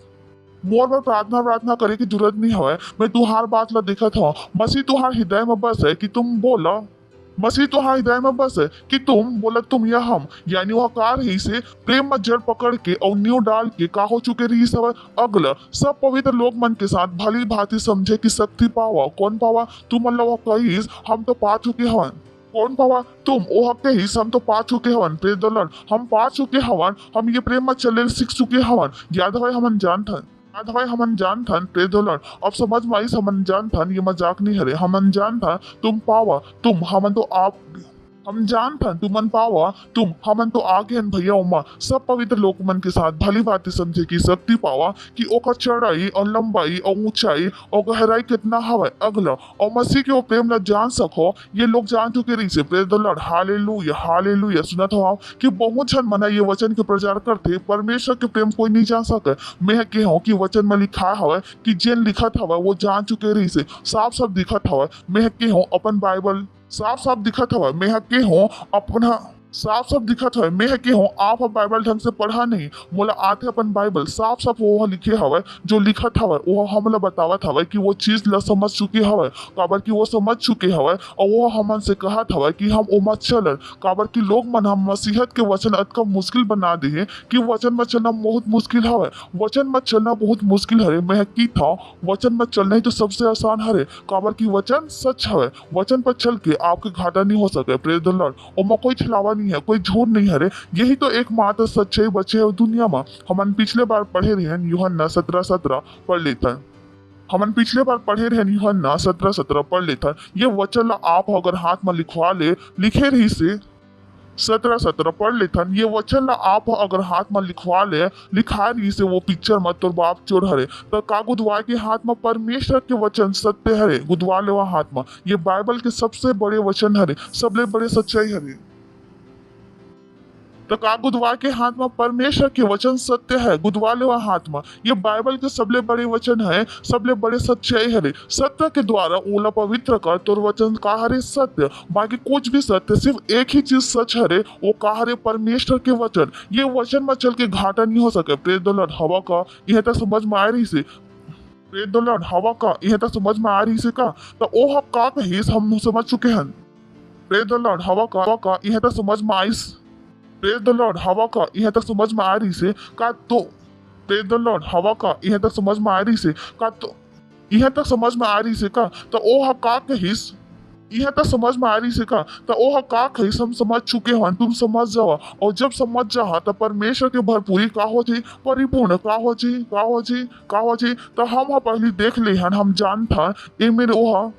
मोर पर प्रार्थना करे की जरूरत नहीं हवे, मैं तुहार बात ला देखत हूँ। मसीह तुहार हृदय में बस है कि तुम बोला, मसीह तुहार हृदय में बस है कि तुम बोला तुम या हम, यानी वह कार ही से प्रेम में जड़ पकड़ के और नींव डाल के का हो चुके रही सब अगला सब पवित्र लोग मन के साथ भली भांति समझे की शक्ति पावा। कौन पावा? तुम मतलब वह कहीस हम तो पा चुके हवन। कौन पावा? तुम ओह कहीस हम तो पा चुके हवन। Praise the Lord. हम पा चुके हवन, हम ये प्रेम में चले सीख चुके हवन। याद है हमन जानथन, याद है हमन जानथन। Praise the Lord. अब समझ में आई हमन जानथन, ये मजाक नहीं हरे। हमन जानथा तुम पावा, तुम हमन तो आप हम जानथन तुमन पावा तुम हमन तो आगे हन भैया उमा सब पवित्र लोग मन के साथ भली बातें समझे की शक्ति पावा कि ओकर चौड़ाई और लंबाई और ऊंचाई और गहराई कितना हवे अगला और मसीह के वो प्रेम ला जान सको ये लोग जान चुके रही से praise the Lord hallelujah hallelujah सुनत हो कि बहुत जन मना ये वचन के प्रचार करते परमेश्वर के प्रेम कोई नहीं जान सके मैं के हूँ कि वचन में लिखा हवे कि जेन लिखत हवे वो जान चुके रही से साफ साफ दिखत हवे मैं के हूँ अपन बाइबल साफ साफ दिखत हवे मैं के हूँ अपना साफ साफ दिखत है मैं के हूँ आप बाइबल ढंग से पढ़ा नहीं मोला आते अपन बाइबल साफ साफ वो लिखे हवे जो लिखत हवे वो हमला बतावत हवे कि वो चीज ला समझ चुके हवे काबर कि वो समझ चुके हवे और वो हमन से कहत हवे कि हम ओमा चलन काबर कि लोग मन हम मसीहत के वचन अतका मुश्किल बना दे कि वचन में चलना बहुत मुश्किल हवे वचन में चलना बहुत मुश्किल हरे मैं की था वचन में चलना ही तो सबसे आसान हरे काबर कि वचन सच हवे वचन पर चल के आपके घाटा नहीं हो सके प्रेज द लॉर्ड ओमा कोई छलावा नहीं है कोई झूठ नहीं है रे यही तो एकमात्र सच्चाई बचे है दुनिया में हमन पिछले बार पढ़े रहे हैं यूहन्ना 17:17 पढ़ लेता है हमन पिछले बार पढ़े रहे यूहन्ना 17:17 पढ़ लेता है ये वचन आप अगर हाथ में लिखवा ले लिखे रही से 17:17 पढ़ लेता ये वचन आप अगर हाथ में लिखवा ले लिखा रही से वो पिक्चर मत तो बाप चोर हरे तो का गुदवा के हाथ में परमेश्वर के वचन सत्य हरे गुदवा ले हाथ में ये बाइबल के सबसे बड़े वचन हरे सबले बड़े सच्चाई हरे तो का गुदवा के हाथ में परमेश्वर के वचन सत्य है गुदवा ले हाथ में ये बाइबल के सबले बड़े वचन है सबले बड़े सच्चाई हरे सत्य के द्वारा ओला पवित्र कर तोर वचन का हरे सत्य बाकी कुछ भी सत्य सिर्फ एक ही चीज सच हरे वो का हरे परमेश्वर के वचन ये वचन में चल के घाटा नहीं हो सके प्रेज द लॉर्ड हवा का यह तक समझ में आ रही से प्रेज द लॉर्ड हवा का यह तक समझ में आ रही से का तो ओ हम का कही हम समझ चुके हैं प्रेज द लॉर्ड हवा का यह तक समझ में आई प्रेज द लॉर्ड हवा का यह तक समझ में आ रही से का तो प्रेज द लॉर्ड हवा का यह तक समझ में आ रही से का तो यह तक समझ में आ रही से का तो ओ हम का कहिस यह तक समझ में आ रही से का तो ओ हम का कहिस हम समझ चुके हैं तुम समझ जाओ और जब समझ जा तो परमेश्वर के भरपूरी का हो जी परिपूर्ण का हो जी का हो जी का हो जी तो हम पहले देख ले हम जान था ए मेरे ओहा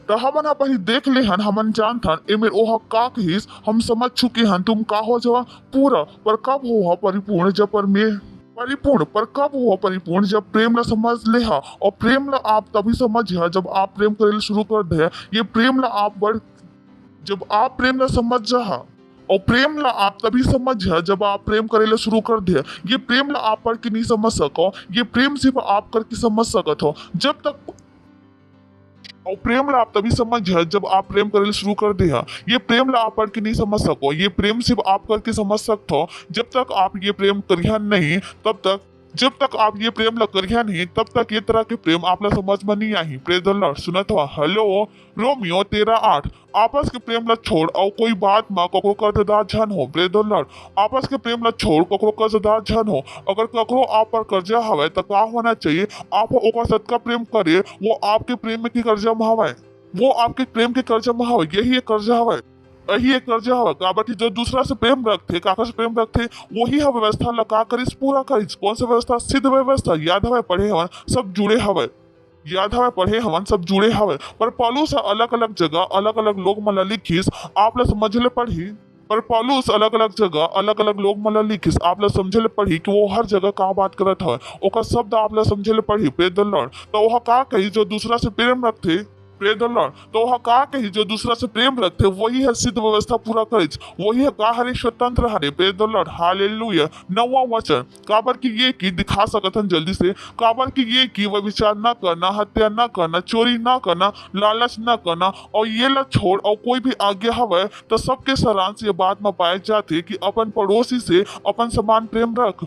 तो हमन पहले देख ले हमन जान था एमेर ओह का कहिस हम समझ चुके हैं तुम का हो जावा पूरा पर कब हो परिपूर्ण जब परिपूर्ण पर कब हो परिपूर्ण जब प्रेम ला समझ ले और प्रेम ला आप तभी समझ जब आप प्रेम करे शुरू कर दे ये प्रेम ला आप बढ़ जब आप प्रेम ला समझ जा और प्रेम ला आप तभी समझ जब आप प्रेम करेला शुरू कर दे ये प्रेम ला आप पढ़ के नहीं समझ सको ये प्रेम सिर्फ आप करके समझ सकत हो जब तक और प्रेम ला आप तभी समझ जब आप प्रेम करे शुरू कर दे ये प्रेम ला आप पढ़ के नहीं समझ सको ये प्रेम सिर्फ आप करके समझ सकते हो जब तक आप ये प्रेम करिया नहीं तब तक जब तक आप ये प्रेम ला करिया नहीं तब तक ये तरह के प्रेम आप ला समझ में नहीं आई प्रेज द लॉर्ड सुनत हो हेलो रोमियो 13:8 आपस के प्रेम ला छोड़ और कोई बात माँ ककरो कर्जदार झन हो प्रेज द लॉर्ड आपस के प्रेम ला छोड़ ककरो कर्जदार झन हो अगर ककरो आप पर कर्जा हवे तो का होना चाहिए आप ओकर सदका प्रेम करे वो आपके प्रेम में की कर्जा में हवे वो आपके प्रेम के कर्जा में हवे यही एक कर्जा हवे यही एक कर्जा हवा काबटी जो दूसरा से प्रेम रखते काका से प्रेम रखते वही है व्यवस्था लगा करिस पूरा करिस कौन सा व्यवस्था सिद्ध व्यवस्था याद हवे पढ़े हवन सब जुड़े हवे याद हवे पढ़े हवन सब जुड़े हवे पर पौलुस अलग अलग जगह अलग अलग लोग मला लिखिस आप ला समझ ले पढ़ी पर पौलुस अलग अलग जगह अलग अलग लोग मला लिखिस आप ला समझे ले पढ़ी कि वो हर जगह का बात करत है ओका शब्द आप ला समझे ले पढ़ी प्रेज द लॉर्ड तो वह का कही जो दूसरा से प्रेम रखते प्रेज द लॉर्ड तो वह का कही जो दूसरा से प्रेम रखते वही है सिद्ध व्यवस्था पूरा करे वही है का हरे स्वतंत्र हरे प्रेज द लॉर्ड हालेलुया 9वां वचन काबर की ये की दिखा सकतन जल्दी से काबर की ये की वह विचार न करना हत्या न करना चोरी न करना लालच न करना और ये ला छोड़ और कोई भी आज्ञा हवे तो सबके सारांश ये बात में पाए जाते कि अपन पड़ोसी से अपन समान प्रेम रख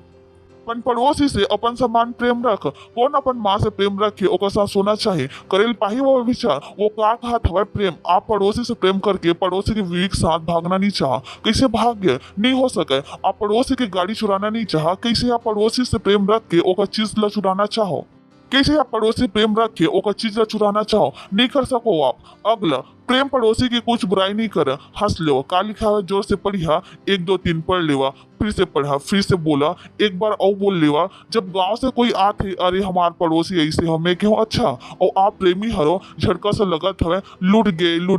अपन पड़ोसी से अपन समान प्रेम रख कौन अपन माँ से प्रेम रखे ओकर साथ सोना चाहिए करेल पाही वो विचार वो का कहत हवे प्रेम आप पड़ोसी से प्रेम करके पड़ोसी के बीवी के साथ भागना नहीं चाह कैसे भाग्य नहीं हो सके आप पड़ोसी की गाड़ी चुराना नहीं चाह कैसे आप पड़ोसी से प्रेम रख के ओकर चीज ला चुराना चाहो कैसे आप पड़ोसी प्रेम रख के ओकर चीज चुराना चाहो, नहीं कर सको आप। अगला, प्रेम पड़ोसी की कुछ बुराई नहीं करे, हंस लेवा, का लिखा है जोर से पढ़िया, 1 2 3 पढ़ लेवा, फिर से पढ़ा, फिर से बोला, एक बार और बोल लेवा। जब गांव से कोई आते, अरे हमार पड़ोसी ऐसे हमें क्यों, अच्छा और आप प्रेमी हरो, झटका सा लगत हवे, लुट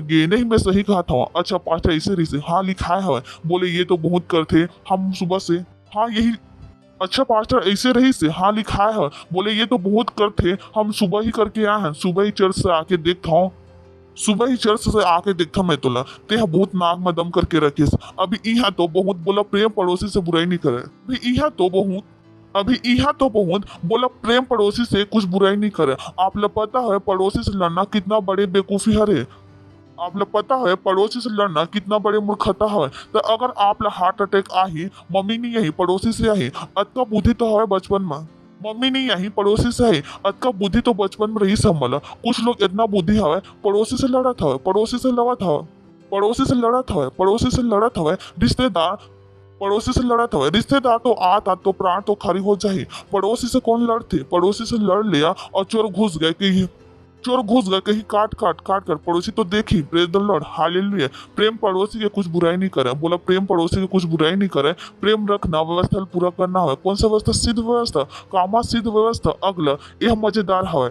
गए, नहीं मैं सही कहा था, अच्छा पास्टर ऐसे रही से, हाँ लिखा है, बोले ये तो बहुत करते हम सुबह से, हाँ यही, अच्छा पास्टर ऐसे रही से, हाँ लिखा है, बोले ये तो बहुत करते हम सुबह ही करके आए हैं, सुबह ही चर्च से आके देखता हूँ, सुबह ही चर्च से आके देखता मैं तोला, ते बहुत नाक में दम करके रखिस। अभी यहाँ तो बहुत बोला प्रेम पड़ोसी से बुराई नहीं करे, अभी यहाँ तो बहुत बोला प्रेम पड़ोसी से कुछ बुराई नहीं करे। आप लोग पता है पड़ोसी से लड़ना कितना बड़े बेवकूफी है, आप लोग पता है पड़ोसी से लड़ना कितना बड़े मूर्खता है। तो अगर आप लोग हार्ट अटैक आई, मम्मी नहीं आई पड़ोसी से आई, अतका बुद्धि तो है बचपन में, मम्मी नहीं आई पड़ोसी से आई, अतका बुद्धि तो बचपन में रही संभला। कुछ लोग इतना बुद्धि है पड़ोसी से लड़त है, पड़ोसी से लड़त है, रिश्तेदार पड़ोसी से लड़त है, रिश्तेदार तो आत तो प्राण तो खरी हो जाए। पड़ोसी से कौन लड़ते, पड़ोसी से लड़ लिया और चोर घुस गए कहीं काट कर, पड़ोसी तो देखी, प्रेज द लॉर्ड, हालेलुया। प्रेम पड़ोसी के कुछ बुराई नहीं करे, बोला प्रेम पड़ोसी के कुछ बुराई नहीं करे, प्रेम रखना, व्यवस्था पूरा करना है। कौन सा व्यवस्था, सिद्ध व्यवस्था, कामा सिद्ध व्यवस्था। अगला यह मजेदार है,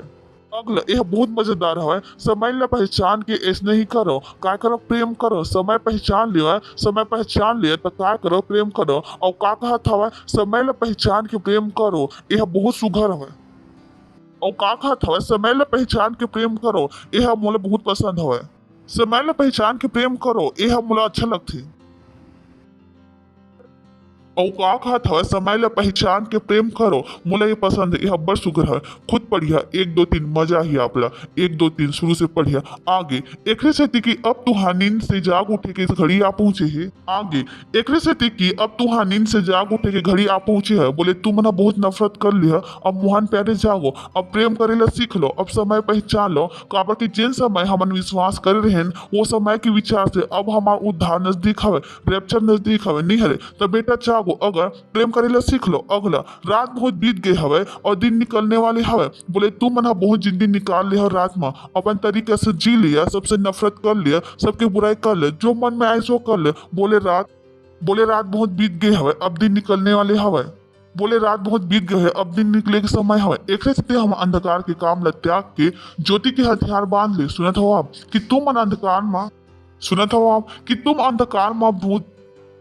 यह बहुत मजेदार है, समय ला पहचान के ऐसे नहीं करो, क्या करो प्रेम करो, समय पहचान लिया तो क्या करो प्रेम करो। और क्या कहा था, समय ला पहचान के प्रेम करो, यह बहुत सुघर है। और का कहत हवे, समय ला पहचान के प्रेम करो, यह मोला बहुत पसंद हवे, समय ला पहचान के प्रेम करो, यह मोला अच्छा लगथे। और का कहत हवे, समय ला पहचान के प्रेम करो, मोला ये पसंद है, यह बड़ सुगर है। खुद पढ़िया, 1 2 3 मजा ही आपला, 1 2 3 शुरू से पढ़िया। आगे एकरे से कि अब तुहा नींद से जाग उठे के घड़ी आ पहुंचे है, आगे एकरे से कि अब तुहा नींद से जाग उठे के घड़ी आ पहुंचे है। बोले तू मना बहुत नफरत कर लिया, अब मुहान प्यारे जागो, अब प्रेम करेला सीख लो, अब समय पहचान लो। काबर कि जिन समय हमन विश्वास करे रहन वो समय के विचार से अब हमार उद्धार नजदीक हवे, रैप्चर नजदीक हवे, नहीं हरे तो बेटा जागो, अगर प्रेम करेला सीख लो। अगला, रात बहुत बीत गए हवे और दिन निकलने वाले हवे। बोले तू मना बहुत जिंदगी निकाल लिया रात में, अपन तरीके से जी लिया, सबसे नफरत कर लिया, सबके बुराई कर ले, जो मन में आए सो कर ले। बोले रात बहुत बीत गए हवे, अब दिन निकलने वाले हवे। बोले रात बहुत बीत गए है, अब दिन निकले के समय हवे। एक से हम अंधकार के काम ल त्याग के ज्योति के हथियार बांध ले। सुनत हो आप कि तुम अंधकार में, सुनत हो आप कि तुम अंधकार में बहुत,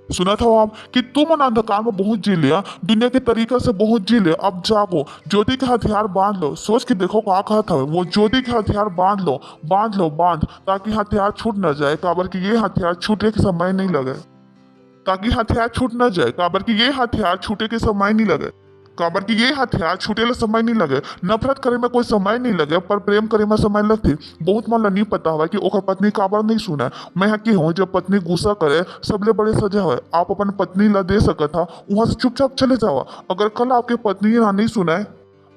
सुना था आप कि तुम अंधकार में बहुत जी लिया, दुनिया के तरीके से बहुत जी ले, अब जागो, ज्योति के हथियार बांध लो। सोच के देखो क्या कहा था, वो ज्योति के हथियार बांध, ताकि हथियार छूट न जाए, काबर कि ये हथियार छूटे के समय नहीं लगे, ताकि हथियार छूट न जाए, काबर कि ये हथियार छूटे के समय नहीं लगे, काबर कि ये हथियार छूटेला समय नहीं लगे। नफरत करे में कोई समय नहीं लगे, पर प्रेम करे में समय लगती। बहुत मन नहीं पता हुआ कि ओकर पत्नी काबर नहीं सुना। मैं यहाँ की हूँ, जब पत्नी गुस्सा करे सबले बड़े सजा है, आप अपन पत्नी ला दे सकत था, वहां से चुपचाप चले जाओ। अगर कल आपके पत्नी नहीं सुनाए,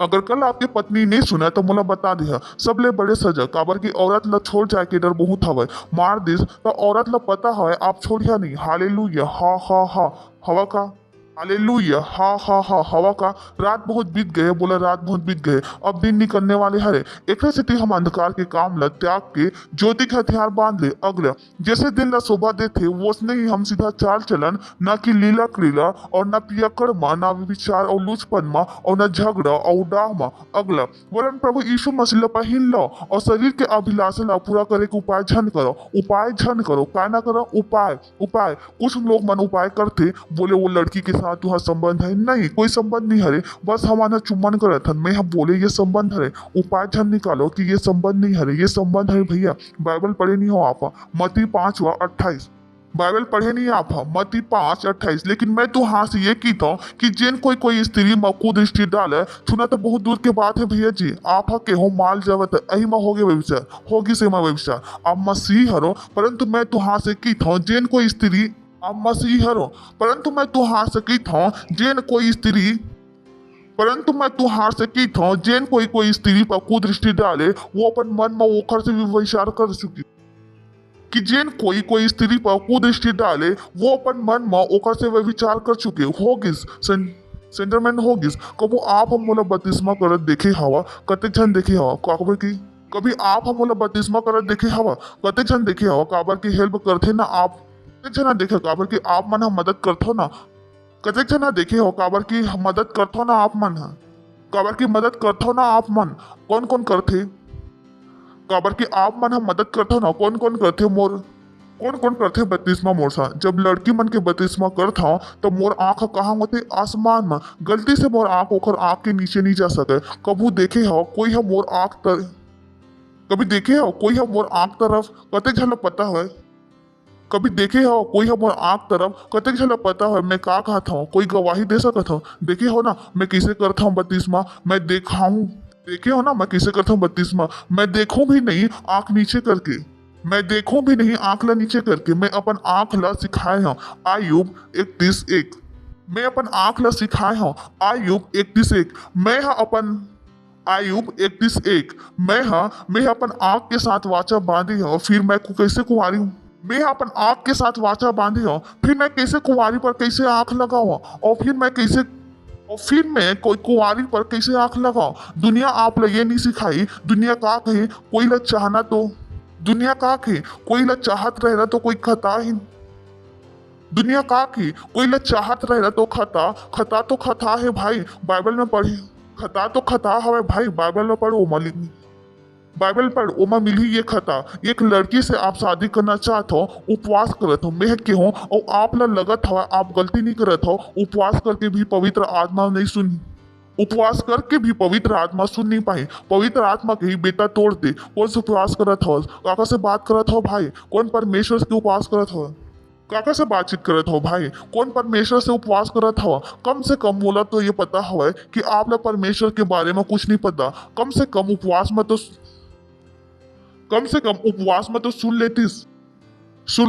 अगर कल आपकी पत्नी नहीं सुना तो मुला बता दिया, सबले बड़े सजा, काबर की औरत ला छोड़ जाए के डर बहुत हवे, मार दिस तो औरत ला पता है आप छोड़िया नहीं। हालेलुया, हा हवा का, हालेलुया, हा हवा का। रात बहुत बीत गए, बोला रात बहुत बीत गए, अब दिन निकलने वाले हरे। एक से हम अंधकार के काम ल त्याग के ज्योति के हथियार बांध ले। अगला, जैसे दिन ला शोभा देते वैसने ही हम सीधा चाल चलन, न कि लीला क्रीला और न पियक्कड़ मा, न विचार और लूचपन मा, और न झगड़ा और डाह मा। अगला, वरन प्रभु यीशु मसीह पहिन लो और शरीर के अभिलाषा ला पूरा करे के उपाय झन करो, क्या ना करो, उपाय। कुछ लोग मन उपाय करते, बोले वो लड़की के साथ तुहार संबंध है, नहीं कोई संबंध नहीं हरे, बस हमारा चुम्बन करत हन। मैं हम बोले ये संबंध हरे, उपाय झन निकालो कि ये संबंध नहीं हरे, ये संबंध है। भैया बाइबल पढ़े नहीं हो आप, मत्ती 5:28, बाइबल पढ़े नहीं आप, मत्ती 5:28। लेकिन मैं तो हाँ से ये कहता हूँ कि जिन कोई स्त्री में कुदृष्टि डाले, सुना तो बहुत दूर के बात है भैया जी। आप के हो माल जवत अही में होगे व्यविचार, होगी से व्यविचार, आप मसीह हरो, परंतु मैं तो हाँ से कहता हूँ जिन कोई स्त्री, आप मसीह हरो, परंतु मैं तो हाँ से कहता हूँ जिन कोई स्त्री, परंतु मैं तुहार से कहता हूँ जिन कोई स्त्री पर कुदृष्टि डाले, वो अपन मन में ओखर से विचार कर चुकी, कि जिन कोई स्त्री पर कुदृष्टि डाले वो अपन मन में ओकर से विचार कर चुके, सेंटरमैन होगिस कबो आप हम मोला बपतिस्मा करत देखे हवा कतेक झन देखे हवा काबर की कभी आप हम मोला बपतिस्मा करत देखे हवा कतेक झन देखे हवा काबर की हेल्प करथे ना आप कतेक झन देखे काबर की आप मन ह मदद करथो ना कतेक झन देखे हो काबर की मदद करथो ना आप मन ह काबर की मदद करथो ना आप मन कौन कौन करथे काबर की आप मन ह मदद करथो ना कौन कौन करथे बपतिस्मा मोर सा जब लड़की मन के बपतिस्मा करथो तो मोर आंख कहाँ होते आसमान में गलती से मोर आंख ओखर आंख के नीचे नहीं जा सके कबू देखे हो कोई है मोर आंख तर कभी देखे हो कोई है मोर आंख तरफ कतेक झन पता है कभी देखे हो कोई है मोर आंख तरफ कतेक झन पता है मैं का कहत हूँ कोई गवाही दे सकत हूँ देखे हो ना मैं कैसे करता हूँ बपतिस्मा मैं देखा हूँ देखे हो ना मैं कैसे करता हूँ बपतिस्मा मैं देखूं भी नहीं आंख नीचे करके मैं देखूं भी नहीं आंख ला नीचे करके मैं अपन आंख ला सिखाए हूँ आयुब 31:1 मैं अपन आंख ला सिखाए हूँ आयुब 31:1 मैं हा अपन आयुब 31:1 मैं अपन आंख के साथ वाचा बांधी हूँ फिर मैं कैसे कुंवारी हूँ मैं अपन आंख के साथ वाचा बांधी हूँ फिर मैं कैसे कुंवारी पर कैसे आंख लगाऊँ और फिर मैं कोई कुंवारी पर कैसे आंख लगाऊं दुनिया आप ला ये नहीं सिखाई दुनिया का कहे कोई ला चाहना तो दुनिया का कहे कोई ला चाहत रहना तो कोई खता ही दुनिया का कहे कोई ला चाहत रहना तो खता तो खता है भाई बाइबल में पढ़ी खता तो खता हवे भाई बाइबल में पढ़ो बाइबल पढ़ ओमा मिली ये खता एक लड़की से आप शादी करना चाहते हो उपवास करत हो मैं के हो और आप ला लगत हवा आप गलती नहीं करत हो उपवास करके भी पवित्र आत्मा नहीं सुनी उपवास करके भी पवित्र आत्मा सुन नहीं पाई पवित्र आत्मा के ही बेटा तोड़ दे कौन से उपवास करत हो काका से बात करत हो भाई कौन परमेश्वर से उपवास करत हो काका से बातचीत करत हो भाई कौन परमेश्वर से उपवास करत हवा कम से कम बोला तो ये पता हवा कि आप ला परमेश्वर के बारे में कुछ नहीं पता कम से कम उपवास में तो सुन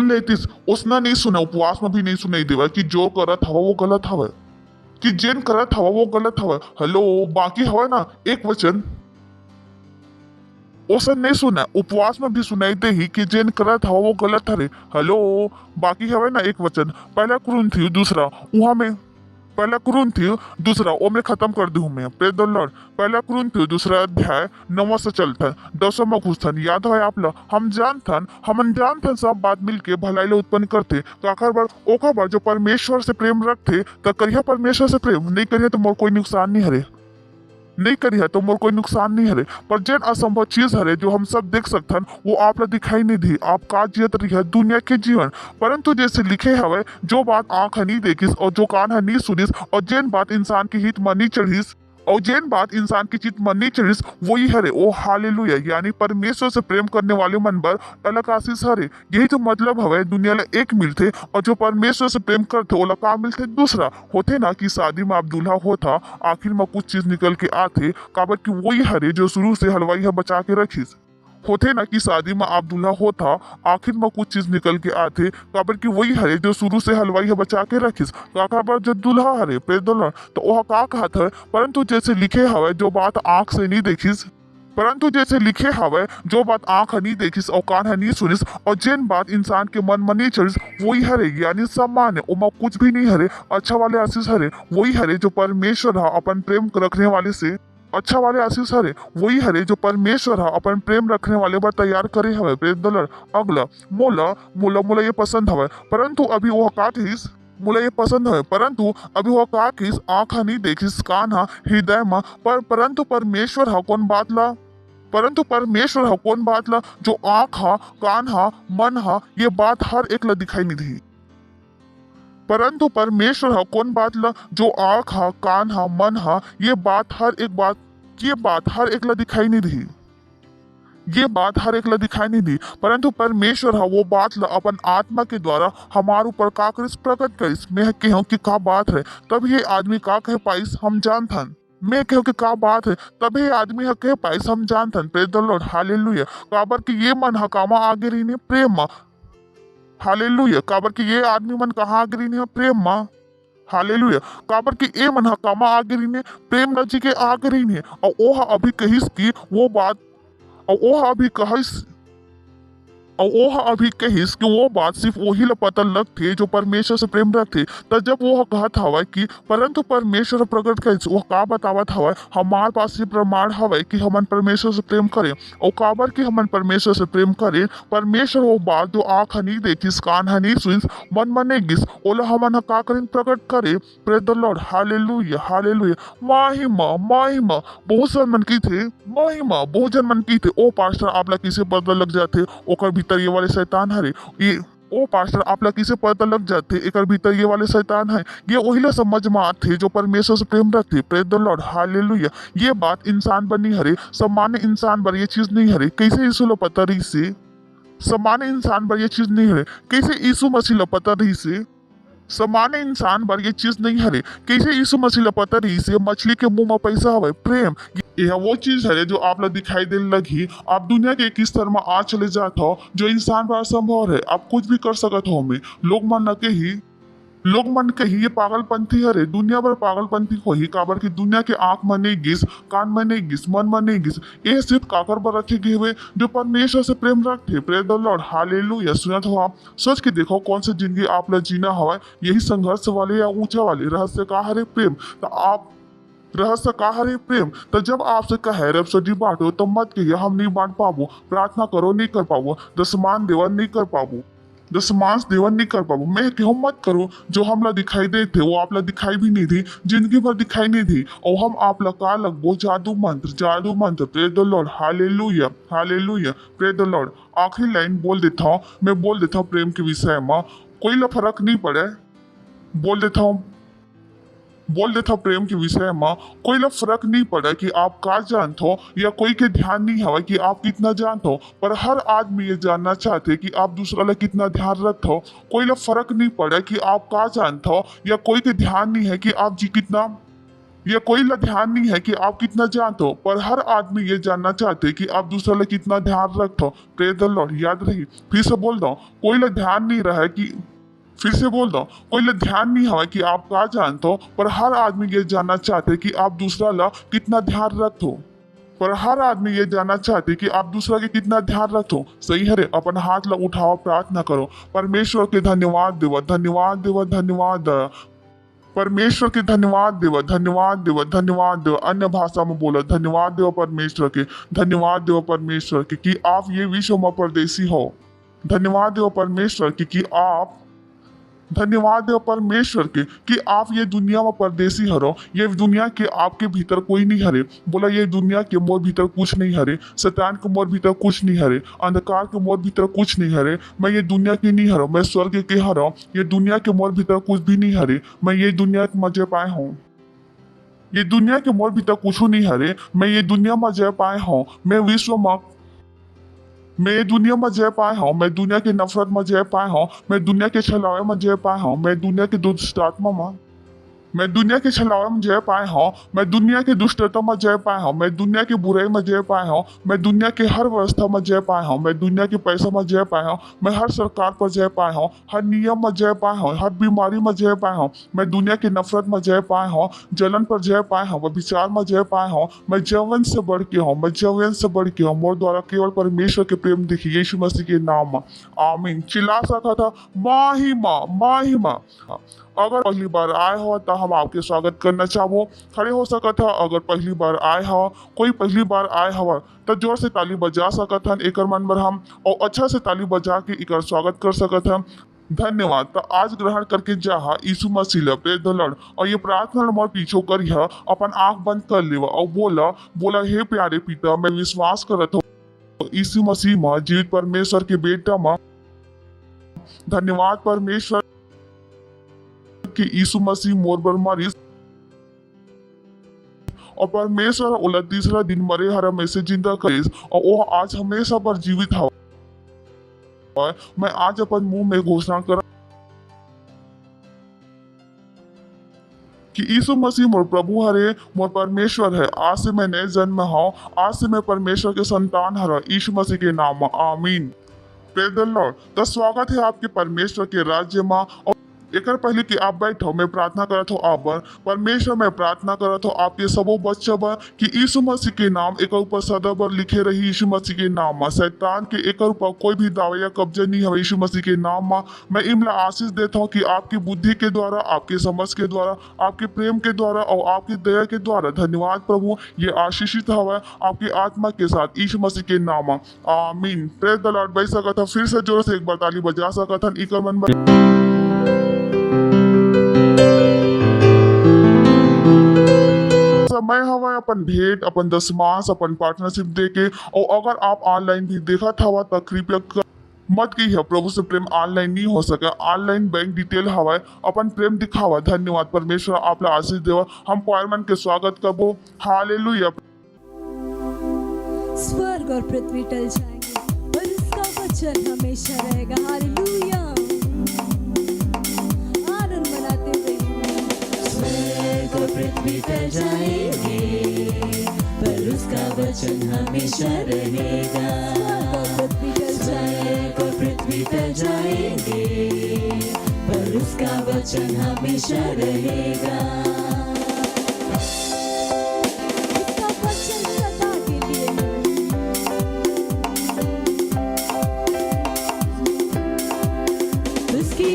लेतीस उसना नहीं सुना उपवास में भी नहीं सुनाई देवा कि जो करत हवा वो गलत हवा कि जेन करत हवा वो गलत हवा हेलो बाकी हवा ना एक वचन ओसन नहीं सुना उपवास में भी सुनाई दे ही कि जेन करत हवा वो गलत हरे हेलो बाकी हवा ना एक वचन पहला कुरिन्थियों दूसरा वहां में पहला कुरिन्थियों दूसरा ओ मैं खत्म कर दूं मैं प्रेज द लॉर्ड पहला कुरिन्थियों दूसरा अध्याय 9 से चलता 10वां घुसथन याद है आप ला हम जानथन सब बात मिलके भलाई ले उत्पन्न करते काकर बार ओकर बार जो परमेश्वर से प्रेम रखते तो करिया परमेश्वर से प्रेम नहीं करिया तो मोर कोई नुकसान नहीं हरे नहीं करिया तो मोर कोई नुकसान नहीं हरे पर जेन असंभव चीज हरे जो हम सब देख सकथन वो आप ला दिखाई नहीं दी आप का जियत रही है दुनिया के जीवन परंतु जैसे लिखे हवे जो बात आंख नहीं देखिस और जो कान नहीं सुनिस और जेन बात इंसान की हित में नहीं चढ़िस और जेन बात इंसान की चित मन नहीं चढ़िस वही हरे ओ हालेलुया यानी परमेश्वर से प्रेम करने वाले मन पर अलग आशीष हरे यही तो मतलब हवे दुनिया ला एक मिलते और जो परमेश्वर से प्रेम करते ओला का मिलते दूसरा होते ना कि शादी में आप दूल्हा होता आखिर में कुछ चीज निकल के आते काबर की वही हरे जो शुरू से हलवाई है बचा के रखिस होते ना कि शादी में आप दूल्हा होता आखिर में कुछ चीज निकल के आते काबर की वही हरे जो शुरू से हलवाई है बचा के रखिस काका बार जो दूल्हा हरे प्रेज द लॉर्ड तो वह का कहत है परंतु जैसे लिखे हवे जो बात आंख से नहीं देखिस परंतु जैसे लिखे हवे जो बात आंख नहीं देखिस और कान नहीं सुनिस और जेन बात इंसान के मन में नहीं चढ़िस वही हरे यानी सम्मान है उमा कुछ भी नहीं हरे अच्छा वाले आशीष हरे वही हरे जो परमेश्वर है अपन प्रेम रखने वाले से अच्छा वाले आशीष हरे वही हरे जो परमेश्वर है अपन प्रेम रखने वाले पर तैयार करे हवे प्रेज द लॉर्ड अगला मोला ये पसंद हवे परंतु अभी वह का कहिस मोला ये पसंद है परंतु अभी वह का कहिस आंख नहीं देखिस कान हृदय में परंतु परमेश्वर है कौन बात ला जो आंख कान मन ये बात हर एक ला दिखाई नहीं दी परंतु परमेश्वर है कौन बात ला जो आंख कान मन ये बात हर एक ला दिखाई नहीं दी ये बात हर एक ला दिखाई नहीं दी परंतु परमेश्वर है वो बात ला अपन आत्मा के द्वारा हमारे ऊपर का करिस प्रकट करिस मैं कहूँ कि का बात है तब ये आदमी का कह पाइस हम जानथन मैं कहूँ कि का बात है तब ये आदमी है कह पाइस हम जानथन प्रेज द लॉर्ड हालेलुया काबर कि ये मन हकामा आगे रही प्रेम हालेलुया काबर कि ये आदमी मन कहाँ आगे रही प्रेम हालेलुया काबर कि ए मन हकामा आगे रही प्रेम न जी के आगे रही और ओह अभी कहिस की वो बात और ओह अभी कहिस और वो अभी कहिस कि वो बात सिर्फ वही ला पता लग थे जो परमेश्वर से प्रेम रखते। तो जब वो कहत हवा कि परंतु परमेश्वर प्रकट कर वो का बतावत हवा हमारे पास ये प्रमाण हवा कि हमन परमेश्वर से प्रेम करें और काबर कि हमन परमेश्वर से प्रेम करें परमेश्वर वो बात जो आँख हनी देखिस कान हनी सुनिस मन मने गिस ओला हमन का करें प्रकट करे। Praise the Lord, hallelujah hallelujah. महिमा महिमा बहुत सारे मन की थे, महिमा बहुत जन मन की थे। ओ पास्टर आपला किसे पता लग जाते ओकर भीतर ये वाले शैतान हरे ये ओ पास्टर आपला किसे पता लग जाते एकर भीतर ये वाले शैतान है। ये वही ला समझ में आते जो परमेश्वर से प्रेम रखते। Praise the Lord, hallelujah. ये बात इंसान बनी हरे सामान्य इंसान पर ये चीज नहीं हरे। कैसे यीशु ला पता रही से सामान्य इंसान पर ये चीज नहीं हरे। कैसे यीशु मसीह ला पता रही से सामान्य इंसान पर ये चीज नहीं हरे। कैसे यीशु मसीह ला पता रही से मछली के मुंह में पैसा हवे प्रेम। यह वो चीज है जो आप ला दिखाई देने लगी। आप दुनिया के एक स्तर में आ चले जाते हो जो इंसान पर असंभव है। आप कुछ भी कर सकते हो में लोग मन के ही ये पागलपंथी हरे दुनिया भर पागलपंथी हो ही काबर की दुनिया के आंख में नहीं गिस कान में नहीं गिस मन में नहीं गिस ये सिर्फ काकर पर रखे गए हुए जो परमेश्वर से प्रेम रखते। Praise the Lord, hallelujah. सुनत हो आप सोच के देखो कौन सी जिंदगी आप ला जीना हवा यही संघर्ष वाले या ऊंचा वाले रहस्य का हरे प्रेम। तो आप रहस्य का हरे प्रेम। तो जब आपसे कहे रपसडी बांटो तो मत कहिए हम नहीं बांट पाबो, प्रार्थना करो नहीं कर पाबो, दसमान देवन नहीं कर पाबो, दसमांश देवन नहीं कर पाबो। मैं क्यों मत करो जो हमला दिखाई दे थे वो आपला दिखाई भी नहीं थी जिंदगी भर दिखाई नहीं थी और हम आपला का लगबो जादू मंत्र। Praise the Lord, hallelujah hallelujah. Praise the Lord. आखिरी लाइन बोल देता हूँ मैं बोल देता हूँ प्रेम के विषय में कोई ला फर्क नहीं पड़े। बोल देता प्रेम के विषय में कोई ला फर्क नहीं पड़ा कि आप का जानते हो या कोई के ध्यान नहीं हवा कि आप कितना जानते हो। पर हर आदमी ये जानना चाहते कि आप दूसरा ला कितना ध्यान रखते हो। कोई ला फर्क नहीं पड़ा कि आप का जानते हो या कोई के ध्यान नहीं है कि आप जी कितना या कोई ला ध्यान नहीं है कि आप कितना जानते हो। पर हर आदमी ये जानना चाहते कि आप दूसरा ला कितना ध्यान रखते हो। Praise the Lord. याद रही फिर से बोल दो कोई ला ध्यान नहीं रहा है कि फिर से बोल दो कोई ला ध्यान नहीं हवा कि आप का जानते हो। पर हर आदमी ये जानना चाहते कि आप दूसरा ला कितना ध्यान रखते हो। पर हर आदमी ये जानना चाहते कि आप दूसरा के कितना ध्यान रखो। सही है रे अपन हाथ ला उठाओ प्रार्थना करो परमेश्वर के धन्यवाद देव धन्यवाद देव धन्यवाद परमेश्वर के धन्यवाद देव धन्यवाद देव धन्यवाद देव। अन्य भाषा में बोला धन्यवाद देव परमेश्वर के धन्यवाद देव परमेश्वर के कि आप ये विश्व में परदेसी हो। धन्यवाद देव परमेश्वर के कि आप धन्यवाद देव परमेश्वर के कि आप ये दुनिया में परदेसी हरो। ये दुनिया के आपके भीतर कोई नहीं हरे। बोला ये दुनिया के मोर भीतर कुछ नहीं हरे, शैतान के मोर भीतर कुछ नहीं हरे, अंधकार के मोर भीतर कुछ नहीं हरे। मैं ये दुनिया की नहीं हरो, मैं स्वर्ग के हरो। ये दुनिया के मोर भीतर कुछ भी नहीं हरे। मैं ये दुनिया के मजे पाए हूँ। ये दुनिया के मोर भीतर कुछ नहीं हरे। मैं ये दुनिया में जय पाए हूँ। मैं विश्व में मैं ये दुनिया में जय पाए हूँ। मैं दुनिया की नफरत में जय पाए हूँ। मैं दुनिया के छलावे में जय पाए हूँ। मैं दुनिया की दुष्टात्मा में मैं दुनिया के छलावे में जय पाए हूँ। मैं दुनिया की दुष्टता में जय पाए हूँ। मैं दुनिया की बुराई में जय पाए हूँ। मैं दुनिया के हर व्यवस्था में जय पाए हूँ। मैं दुनिया के पैसा में जय पाए हूँ। मैं हर सरकार पर जय पाए हूँ। हर नियम में जय पाए हूँ। हर बीमारी में जय पाए हूँ। मैं दुनिया की नफरत में जय पाए हूँ। जलन पर जय पाए हूँ। विचार में जय पाए हूँ। मैं जवन से बढ़ के हूँ। मैं जवन से बढ़ के हूँ। मोर द्वारा केवल परमेश्वर के प्रेम दिखी यीशु मसीह के नाम में आमीन। चिल्ला सका था महिमा महिमा। अगर पहली बार आए हो तो हम आपके स्वागत करना चाहो खड़े हो सका था। अगर पहली बार आए हो कोई पहली बार आए हवा तो जोर से ताली बजा सकत हन एकर मन भर हम और अच्छा से ताली बजा के एकर स्वागत कर सकत हम। धन्यवाद। तो आज ग्रहण करके जा यीशु मसीह प्रेज द लॉर्ड और ये प्रार्थना मोर पीछो करिह अपन आंख बंद कर लेवा और बोला हे प्यारे पिता मैं विश्वास करत हूँ यीशु मसीह में जीवित परमेश्वर के बेटा में। धन्यवाद परमेश्वर कि यीशु मसीह मोर बर मरी और परमेश्वर ओला तीसरा दिन मरे हरा में से जिंदा करेस और वो आज हमेशा पर जीवित हवा। मैं आज अपन मुंह में घोषणा कर कि यीशु मसीह मोर प्रभु हरे मोर परमेश्वर है। आज से मैं नए जन्म हूँ। आज से मैं परमेश्वर के संतान हरा यीशु मसीह के नाम में आमीन। Praise the Lord. तो स्वागत है आपके परमेश्वर के राज्य में और एक पहले कि आप बैठो मैं प्रार्थना करत हो आप बर परमेश्वर मैं प्रार्थना करत हो आपके सबो बच्चा बर कि यीशु मसीह के नाम एक ऊपर सदा बर लिखे रही यीशु मसीह के नाम में शैतान के एक ऊपर कोई भी दावा या कब्जा नहीं है यीशु मसीह के नाम में मैं इमला आशीष देता हूँ कि आपकी बुद्धि के द्वारा आपके समझ के द्वारा आपके प्रेम के द्वारा और आपकी दया के द्वारा धन्यवाद प्रभु ये आशीषित हवा आपकी आत्मा के साथ यीशु मसीह के नाम में आमीन प्रेज द लॉर्ड भाई सकत है फिर से जोर से एक बार ताली बजा सकत है इकर मन समय हवा अपन भेंट अपन दशमांश अपन पार्टनरशिप देके और अगर आप ऑनलाइन भी देखा था तो कृपया मत की है प्रभु से प्रेम ऑनलाइन नहीं हो सके ऑनलाइन बैंक डिटेल हवा अपन प्रेम दिखावा धन्यवाद परमेश्वर आपला आशीष देवा हम पॉयरमैन के स्वागत करबो हालेलुया
स्वर्ग और पृथ्वी टल जाएंगे पर इसका वचन हमेशा रहेगा हालेलुया आनंद मनाते हुए स्वर्ग और पृथ्वी टल जाएंगे पर उसका वचन हमेशा रहेगा स्वर्ग और पृथ्वी टल जाएंगे पर उसका वचन हमेशा रहेगा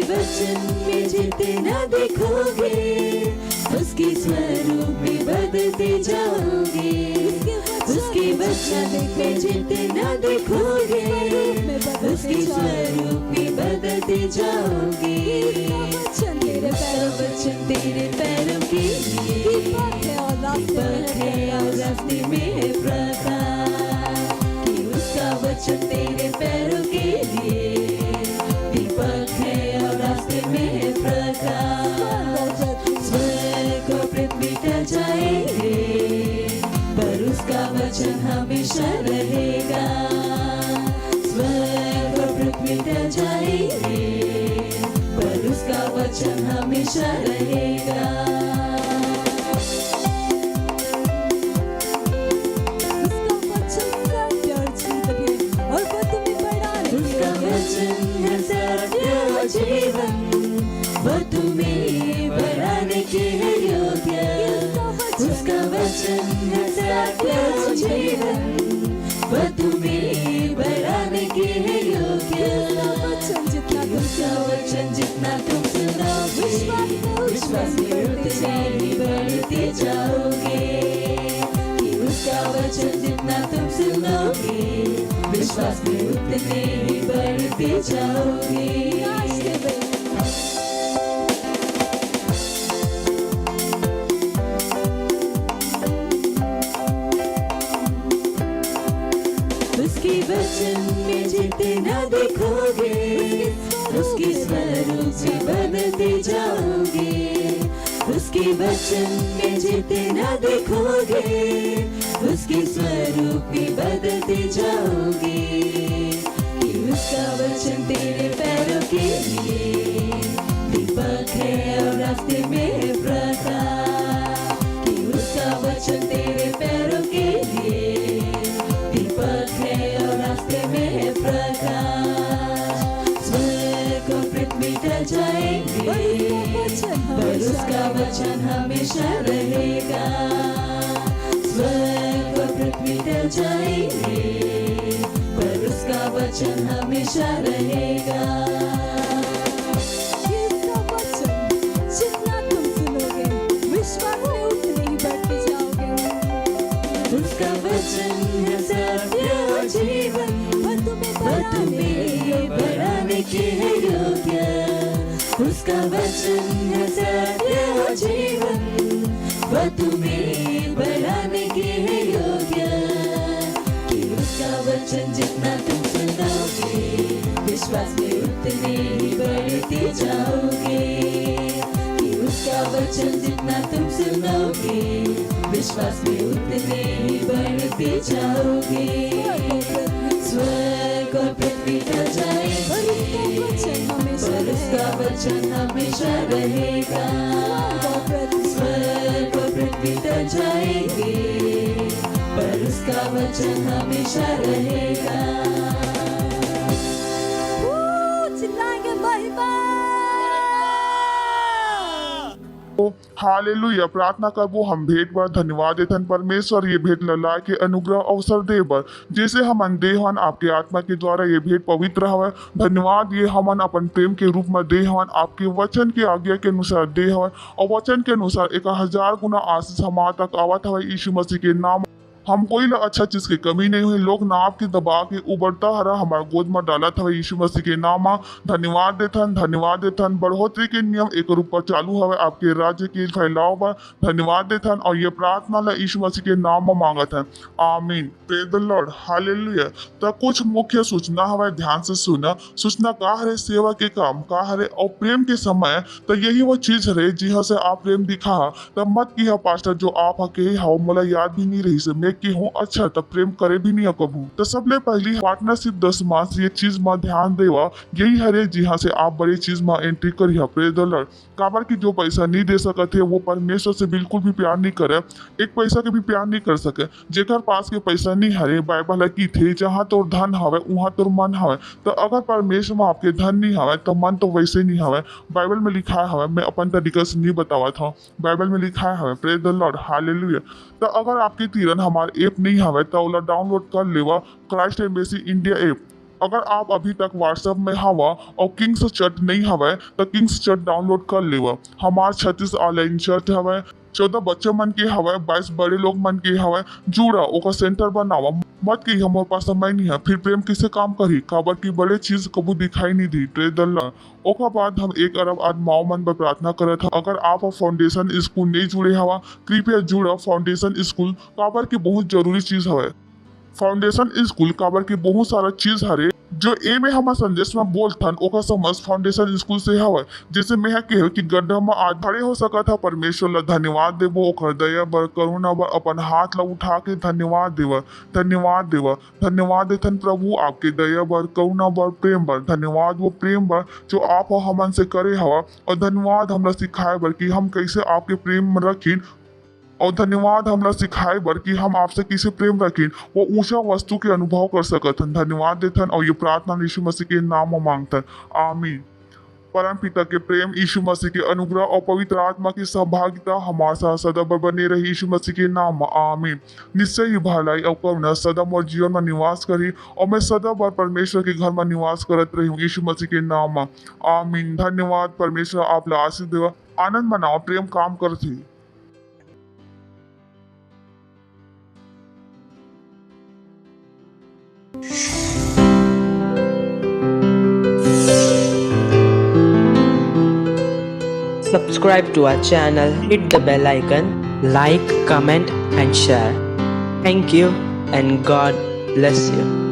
वचन में जितना देखोगे उसकी स्वरूप में बदलते जाओगे उसके वचन में जितना देखोगे उसकी स्वरूप में बदलते जाओगे वचन तेरे पैरों के लिए दीपक है और रास्ते में है प्रकाश कि उसका वचन तेरे पैरों के लिए दीपक है में प्रकाश स्वर्ग और पृथ्वी टल जाएंगे पर उसका वचन हमेशा रहेगा स्वर्ग और पृथ्वी टल जाएंगे पर उसका वचन हमेशा रहेगा जीवन वो तुम्हें बढ़ाने के है योग्य उसका वचन है सत्य जीवन वो तुम्हें बढ़ाने के है योग्य उसका वचन जितना तुम सुनोगे विश्वास में उतने ही बढ़ते जाओगे कि उसका वचन जितना तुम सुनोगे विश्वास में उतने ही बढ़ते जाओगे उसके वचन में जितना देखोगे उसके स्वरूप से बदलते जाओगे उसके वचन में जितना देखोगे उसके स्वरूप में बदलते जाओगे कि उसका वचन तेरे पैरों के लिए दीपक है और रास्ते में है प्रकाश कि उसका वचन तेरे पैरों के लिए दीपक है और रास्ते में है प्रकाश स्वर्ग और पृथ्वी टल जाएंगे पर उसका वचन हमेशा रहेगा स्वर्ग और पृथ्वी टल जाएंगे पर उसका वचन हमेशा रहेगा जितना तुम सुनोगे विश्वास में उतने ही बढ़ते जाओगे उसका वचन है सत्य जीवन वो तुम्हें बढ़ाने के है योग्य उसका वचन है सत्य जीवन वो तुम्हें बढ़ाने के है योग्य कि उसका वचन जितना तुम सुनोगे विश्वास में उतने ही बढ़ते जाओगे कि उसका वचन जितना तुम सुनोगे विश्वास में उतने ही बढ़ते जाओगे स्वर्ग और पृथ्वी टल जाएंगे पर उसका वचन हमेशा रहेगा स्वर्ग और पृथ्वी टल जाएंगे पर उसका वचन हमेशा रहेगा चिल्लाएंगे महिमा
हालेलुया प्रार्थना करबो हम भेंट पर धन्यवाद देथन परमेश्वर ये भेंट लला के अनुग्रह अवसर दे बर जैसे हमन दे हवन आपके आत्मा के द्वारा ये भेंट पवित्र हवय धन्यवाद ये हमन अपन प्रेम के रूप में दे हवन आपके वचन के आज्ञा के अनुसार दे हवन और वचन के अनुसार 1000 गुना आशीष हमार तक आवत हवय यीशु मसीह के नाम हम कोई ला अच्छा चीज की कमी नहीं हुई लोग नाव के दबा के उबरता हरा हमारे गोद में डाला था यीशु मसीह के नाम धन्यवाद देथन बढ़ोतरी के नियम एक रूप पर चालू हवे आपके राज्य के फैलाव पर धन्यवाद देथन और ये प्रार्थना ला यीशु मसीह के नाम में मांगत है आमीन प्रेज द लॉर्ड हालेलुया। तो कुछ मुख्य सूचना हवे ध्यान से सुना सूचना का हरे सेवा के काम का हरे और प्रेम के समय तो यही वो चीज हरे जिहा से आप प्रेम दिखा तब मत की पास्टर जो आप हके हाउ मला याद भी नहीं रही से मैं की हूँ अच्छा तब प्रेम करे भी नहीं कबू तो सबले पहली पार्टनरशिप 10 मास ये चीज में ध्यान देवा यही हरे जिहा से आप बड़ी चीज में एंट्री करी प्रेज द लॉर्ड काबर की जो पैसा नहीं दे सकते वो परमेश्वर से बिल्कुल भी प्यार नहीं करे एक पैसा के भी प्यार नहीं कर सके जेकर पास के पैसा नहीं हरे बाइबल है की थे जहाँ तोर धन हवे वहाँ तोर मन हवे तो अगर परमेश्वर में आपके धन नहीं हवे तो मन तो वैसे नहीं हवे बाइबल में लिखा हवे मैं अपन तरीके से नहीं बतावा था बाइबल में लिखा हवे प्रेज द लॉर्ड हालेलुया। तो अगर आपके तीरन हमारे ऐप नहीं हवे तो ओला डाउनलोड कर लेवा क्राइस्ट एम्बेसी इंडिया ऐप अगर आप अभी तक व्हाट्सएप में हवा और किंग्स चर्च नहीं हवे तो किंग्स चर्च डाउनलोड कर लेवा हमार 36 ऑनलाइन चर्च हवे 14 बच्चे मन के हवे 22 बड़े लोग मन के हवे जुड़ा ओका सेंटर बनावा मत की हमारे पास समय नहीं है फिर प्रेम किसे काम करी काबर की बड़े चीज कबू दिखाई नहीं दी प्रेज द लॉर्ड ओका बाद हम 1 अरब आत्माओं मन पर प्रार्थना करत था अगर आप फाउंडेशन स्कूल नहीं जुड़े हवा कृपया जुड़ा फाउंडेशन स्कूल काबर की बहुत जरूरी चीज हवे फाउंडेशन स्कूल काबर की बहुत सारा चीज हरे जो ए में हमार संदेश में बोलथन ओका समझ फाउंडेशन स्कूल से हवे जैसे मैं कहे कि गड्ढा में आज खड़े हो सका था परमेश्वर ला धन्यवाद देवो ओकर दया बर करुणा बर अपन हाथ ला उठा के धन्यवाद देवा देथन प्रभु आपके दया बर करुणा बर प्रेम बर धन्यवाद वो प्रेम बर जो आप हमन से करे हवा और धन्यवाद हमरा सिखाए बर कि हम कैसे आपके प्रेम में रखी और धन्यवाद हमरा सिखाए बर कि हम आपसे किसे प्रेम रखें वो ऊंचा वस्तु के अनुभव कर सकतन धन्यवाद देथन और ये प्रार्थना यीशु मसीह के नाम में मांगतन आमीन। परम पिता के प्रेम यीशु मसीह के अनुग्रह और पवित्र आत्मा की सहभागिता हमारे साथ सदा बने रही यीशु मसीह के नाम में आमीन। निश्चय ही भलाई और करुणा सदा मोर जीवन में निवास करी और मैं सदा बार परमेश्वर के घर में निवास करत रही हूँ यीशु मसीह के नाम में आमीन। धन्यवाद परमेश्वर आप ला आशीष देवा आनंद मनाओ प्रेम काम करती।
Subscribe to our channel, hit the bell icon, like, comment and share. Thank you and God bless you.